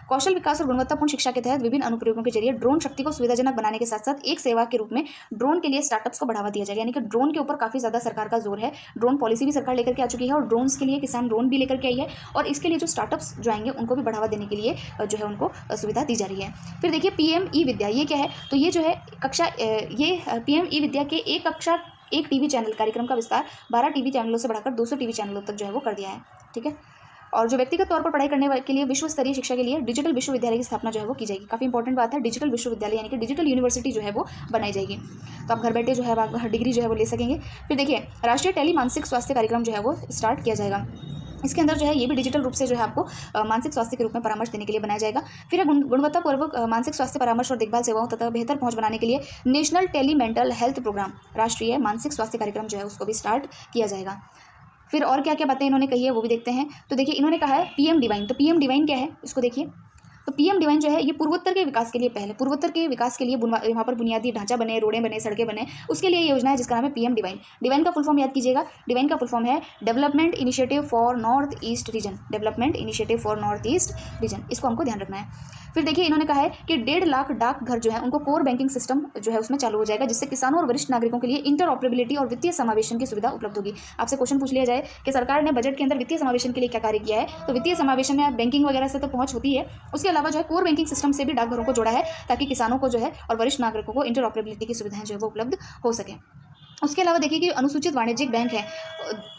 कौशल विकास और गुणवत्तापूर्ण शिक्षा के तहत विभिन्न अनुप्रयोगों के जरिए ड्रोन शक्ति को सुविधाजनक बनाने के साथ साथ एक सेवा के रूप में ड्रोन के लिए स्टार्टअप्स को बढ़ावा दिया जाएगा। यानी कि ड्रोन के ऊपर काफ़ी ज़्यादा सरकार का जोर है। ड्रोन पॉलिसी भी सरकार लेकर के आ चुकी है और ड्रोन्स के लिए किसान ड्रोन भी लेकर के आई है और इसके लिए जो स्टार्टअप्स जो आएंगे उनको भी बढ़ावा देने के लिए जो है उनको सुविधा दी जा रही है। फिर देखिए पीएम ई विद्या, ये क्या है, तो ये जो है पीएम ई विद्या के एक टीवी चैनल कार्यक्रम का विस्तार 12 टीवी चैनलों से बढ़ाकर 200 टीवी चैनलों तक जो है वो कर दिया है, ठीक है। और जो व्यक्तिगत तौर पर पढ़ाई करने के लिए विश्व स्तरीय शिक्षा के लिए डिजिटल विश्वविद्यालय की स्थापना जो है वो की जाएगी। काफ़ी इंपॉर्टेंट बात है, डिजिटल विश्वविद्यालय यानी कि डिजिटल यूनिवर्सिटी जो है वो बनाई जाएगी। तो आप घर बैठे जो है डिग्री जो है वो ले सकेंगे। फिर देखिए राष्ट्रीय टेली मानसिक स्वास्थ्य कार्यक्रम जो है वो स्टार्ट किया जाएगा। इसके अंदर जो है ये भी डिजिटल रूप से जो है आपको मानसिक स्वास्थ्य के रूप में परामर्श देने के लिए बनाया जाएगा। फिर है गुणवत्तापूर्वक मानसिक स्वास्थ्य परामर्श और देखभाल सेवाओं तथा बेहतर पहुंच बनाने के लिए national tele mental health programme, राष्ट्रीय मानसिक स्वास्थ्य कार्यक्रम जो है उसको भी स्टार्ट किया जाएगा। फिर और क्या क्या बातें इन्होंने कही है वो भी देखते हैं। तो देखिए इन्होंने कहा है पीएम डिवाइन, तो पीएम डिवाइन क्या है इसको देखिए। तो पीएम डिवाइन जो है ये पूर्वोत्तर के विकास के लिए, पहले पूर्वोत्तर के विकास के लिए वहाँ पर बुनियादी ढांचा बने, रोडें बने, सड़कें बने, उसके लिए ये योजना है जिसका नाम है पीएम डिवाइन। डिवाइन का फुल फॉर्म याद कीजिएगा, डिवाइन का फुल फॉर्म है development initiative for north east region, development initiative for north east region, इसको हमको ध्यान रखना है। फिर देखिए इन्होंने कहा है कि 1.5 लाख डाकघर जो है उनको कोर बैंकिंग सिस्टम जो है उसमें चालू हो जाएगा, जिससे किसानों और वरिष्ठ नागरिकों के लिए इंटरऑपरेबिलिटी और वित्तीय समावेशन की सुविधा उपलब्ध होगी। आपसे क्वेश्चन पूछ लिया जाए कि सरकार ने बजट के अंदर वित्तीय समावेशन के लिए क्या कार्य किया है, तो वित्तीय समावेशन में बैंकिंग वगैरह से तो पहुंच होती है, उसके अलावा जो है कोर बैंकिंग सिस्टम से भी डाकघरों को जोड़ा है ताकि किसानों को जो है और वरिष्ठ नागरिकों को इंटरऑपरेबिलिटी की सुविधाएं जो है वो उपलब्ध हो सकें। उसके अलावा देखिए कि अनुसूचित वाणिज्यिक बैंक हैं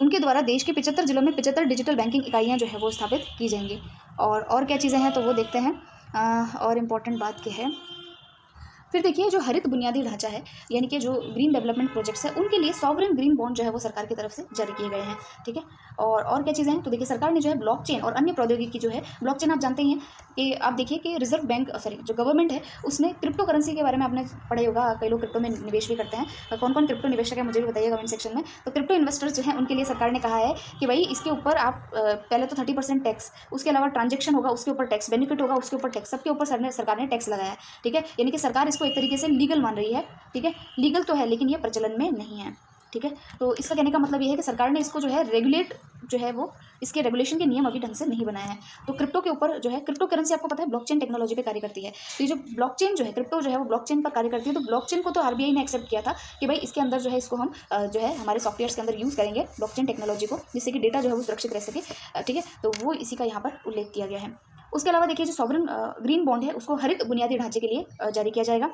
उनके द्वारा देश के 75 जिलों में 75 डिजिटल बैंकिंग इकाइयाँ जो है वो स्थापित की जाएंगी। और क्या चीज़ें हैं तो वो देखते हैं। और इम्पॉर्टेंट बात क्या है, फिर देखिए जो हरित बुनियादी ढांचा है यानी कि जो ग्रीन डेवलपमेंट प्रोजेक्ट्स है उनके लिए सॉवरेन ग्रीन बॉन्ड जो है वो सरकार की तरफ से जारी किए गए हैं। ठीक है, और क्या चीज़ें हैं तो देखिए सरकार ने जो है ब्लॉकचेन और अन्य प्रौद्योगिकी जो है, ब्लॉकचेन आप जानते ही हैं कि आप देखिए कि रिजर्व बैंक जो गवर्नमेंट है उसने क्रिप्टो करेंसी के बारे में आपने पढ़ा होगा, कई लोग क्रिप्टो में निवेश भी करते हैं। कौन कौन क्रिप्टो निवेशक है मुझे भी बताइए कमेंट सेक्शन में। तो क्रिप्टो इन्वेस्टर्स जो हैं उनके लिए सरकार ने कहा है कि भाई इसके ऊपर आप पहले तो 30% टैक्स, उसके अलावा ट्रांजेक्शन होगा उसके ऊपर टैक्स, बेनिफिट होगा उसके ऊपर टैक्स, सबके ऊपर सरकार ने टैक्स लगाया है। ठीक है, यानी कि सरकार इसको एक तरीके से लीगल मान रही है। ठीक है, लीगल तो है लेकिन ये प्रचलन में नहीं है। ठीक है, तो इसका कहने का मतलब ये है कि सरकार ने इसको जो है रेगुलेट जो है वो इसके रेगुलेशन के नियम अभी ढंग से नहीं बनाए हैं। तो क्रिप्टो के ऊपर जो है, क्रिप्टो करेंसी आपको पता है ब्लॉकचेन टेक्नोलॉजी पे कार्य करती है। तो ये जो ब्लॉकचेन जो है, क्रिप्टो जो है वो ब्लॉकचेन पर कार्य करती है। तो ब्लॉकचेन को तो आरबीआई ने एक्सेप्ट किया था कि भाई इसके अंदर जो है इसको हम जो है हमारे सॉफ्टवेयर्स के अंदर यूज़ करेंगे ब्लॉकचेन टेक्नोलॉजी को, जिससे कि डेटा जो है वो सुरक्षित रह सके। ठीक है, तो वो इसी का यहाँ पर उल्लेख किया गया है। उसके अलावा देखिए जो सॉवरेन ग्रीन बॉन्ड है उसको हरित बुनियादी ढांचे के लिए जारी किया जाएगा।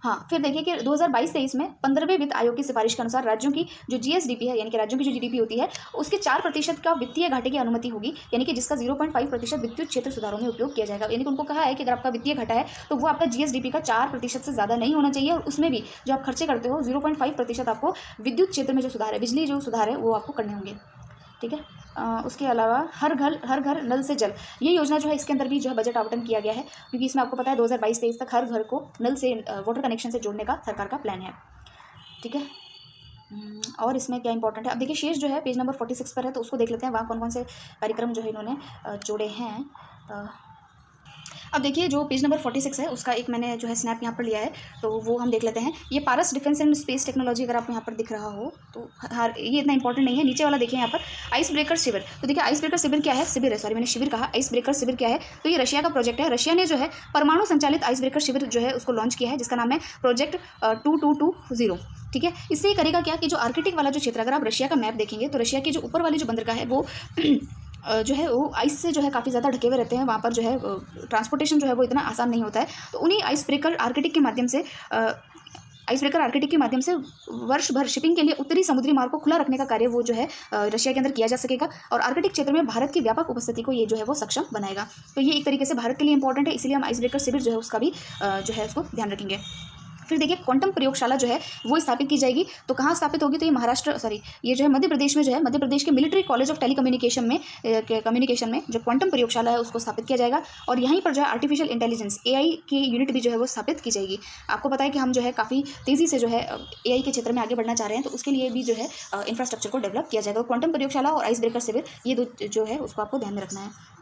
हाँ, फिर देखिए कि 2022-23 में 15वें वित्त आयोग की सिफारिश के अनुसार राज्यों की जो जीएसडीपी है यानी कि राज्यों की जो जीडीपी होती है उसके 4% का वित्तीय घाटे की अनुमति होगी, यानी कि जिसका 0.5% विद्युत क्षेत्र सुधारों में उपयोग किया जाएगा। यानी कि उनको कहा है कि अगर आपका वित्तीय घाटा है तो वो आपका जीएसडीपी का 4% से ज़्यादा नहीं होना चाहिए, और उसमें भी जो आप खर्चे करते हो 0.5% आपको विद्युत क्षेत्र में जो सुधार है, बिजली जो सुधार है वो आपको करने होंगे। ठीक है, उसके अलावा हर घर नल से जल, ये योजना जो है इसके अंदर भी जो है बजट आवंटन किया गया है, क्योंकि इसमें आपको पता है 2022-23 तक हर घर को नल से वाटर कनेक्शन से जोड़ने का सरकार का प्लान है। ठीक है, और इसमें क्या इंपॉर्टेंट है, अब देखिए शेष जो है पेज नंबर 46 पर है, तो उसको देख लेते हैं वहाँ कौन कौन से कार्यक्रम जो है इन्होंने जोड़े हैं। अब देखिए जो पेज नंबर 46 है उसका एक मैंने जो है स्नैप यहाँ पर लिया है, तो वो हम देख लेते हैं। ये पारस डिफेंस एंड स्पेस टेक्नोलॉजी अगर आपको यहाँ पर दिख रहा हो तो ये इतना इंपॉर्टेंट नहीं है। नीचे वाला देखिए यहाँ पर आइस ब्रेकर शिविर, तो देखिए आइस ब्रेकर शिविर क्या है, शिविर है, सॉरी मैंने शिविर कहा, आइस ब्रेकर शिविर क्या है, तो ये रशिया का प्रोजेक्ट है। रशिया ने जो है परमाणु संचालित आइस ब्रेकर शिविर जो है उसको लॉन्च किया है, जिसका नाम है प्रोजेक्ट 2220। ठीक है, इससे ये करेगा क्या कि जो आर्कटिक वाला जो क्षेत्र, अगर आप रशिया का मैप देखेंगे तो रशिया की जो ऊपर वाली जो बंदरगाह है वो जो है वो आइस से जो है काफ़ी ज़्यादा ढके हुए रहते हैं, वहाँ पर जो है ट्रांसपोर्टेशन जो है वो इतना आसान नहीं होता है। तो उन्हीं आइस ब्रेकर आर्कटिक के माध्यम से वर्ष भर शिपिंग के लिए उत्तरी समुद्री मार्ग को खुला रखने का कार्य वो जो है रशिया के अंदर किया जा सकेगा, और आर्कटिक क्षेत्र में भारत की व्यापक उपस्थिति को ये जो है वो सक्षम बनाएगा। तो ये एक तरीके से भारत के लिए इंपॉर्टेंट है, इसलिए हम आइस ब्रेकर शिविर जो है उसका भी जो है उसको ध्यान रखेंगे। फिर देखिए क्वांटम प्रयोगशाला जो है वो स्थापित की जाएगी, तो कहाँ स्थापित होगी, तो ये ये जो है मध्य प्रदेश में जो है मध्य प्रदेश के मिलिट्री कॉलेज ऑफ टेलीकम्युनिकेशन में जो क्वांटम प्रयोगशाला है उसको स्थापित किया जाएगा, और यहीं पर जो है आर्टिफिशियल इंटेलिजेंस AI की यूनिट भी जो है वो स्थापित की जाएगी। आपको पता है कि हम जो है काफ़ी तेज़ी से जो है AI के क्षेत्र में आगे बढ़ना चाह रहे हैं, तो उसके लिए भी जो है इंफ्रास्ट्रक्चर को डेवलप किया जाएगा। क्वांटम प्रयोगशाला और आइस ब्रेकर शिविर ये दो जो है उसको आपको ध्यान में रखना है।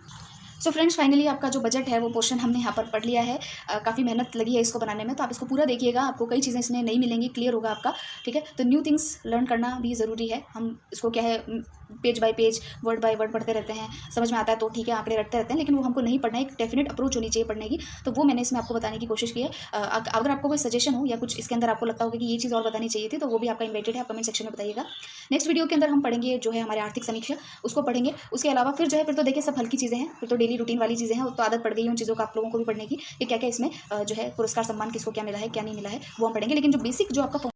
सो फ्रेंड्स फाइनली आपका जो बजट है वो पोर्शन हमने यहाँ पर पढ़ लिया है। काफ़ी मेहनत लगी है इसको बनाने में, तो आप इसको पूरा देखिएगा, आपको कई चीज़ें इसमें नहीं मिलेंगी, क्लियर होगा आपका। ठीक है, तो न्यू थिंग्स लर्न करना भी ज़रूरी है। हम इसको क्या है page bye page word by word पढ़ते रहते हैं, समझ में आता है तो ठीक है, आंकड़े रटते रहते हैं, लेकिन वो हमको नहीं पढ़ना है, एक डेफिनेट अप्रोच होनी चाहिए पढ़ने की। तो वो मैंने इसमें आपको बताने की कोशिश की है। अगर आपको कोई सजेशन हो या कुछ इसके अंदर आपको लगता होगा कि ये चीज़ और बतानी चाहिए थी, तो वो भी आपका इन्वाइटेड है, आप कमेंट सेक्शन में बताइएगा। नेक्स्ट वीडियो के अंदर हम पढ़ेंगे जो है हमारे आर्थिक समीक्षा, उसको पढ़ेंगे। उसके अलावा फिर जो है फिर तो देखिए सब हल्की चीज़ें हैं, फिर तो डेली रूटीन वाली चीज़ें हैं, तो आदत पड़ गई उन चीज़ों का आप लोगों को भी पढ़ने की कि क्या क्या इसमें जो है पुरस्कार सम्मान किसको क्या मिला है क्या नहीं मिला है वो हम पढ़ेंगे। लेकिन जो बेसिक जो आपका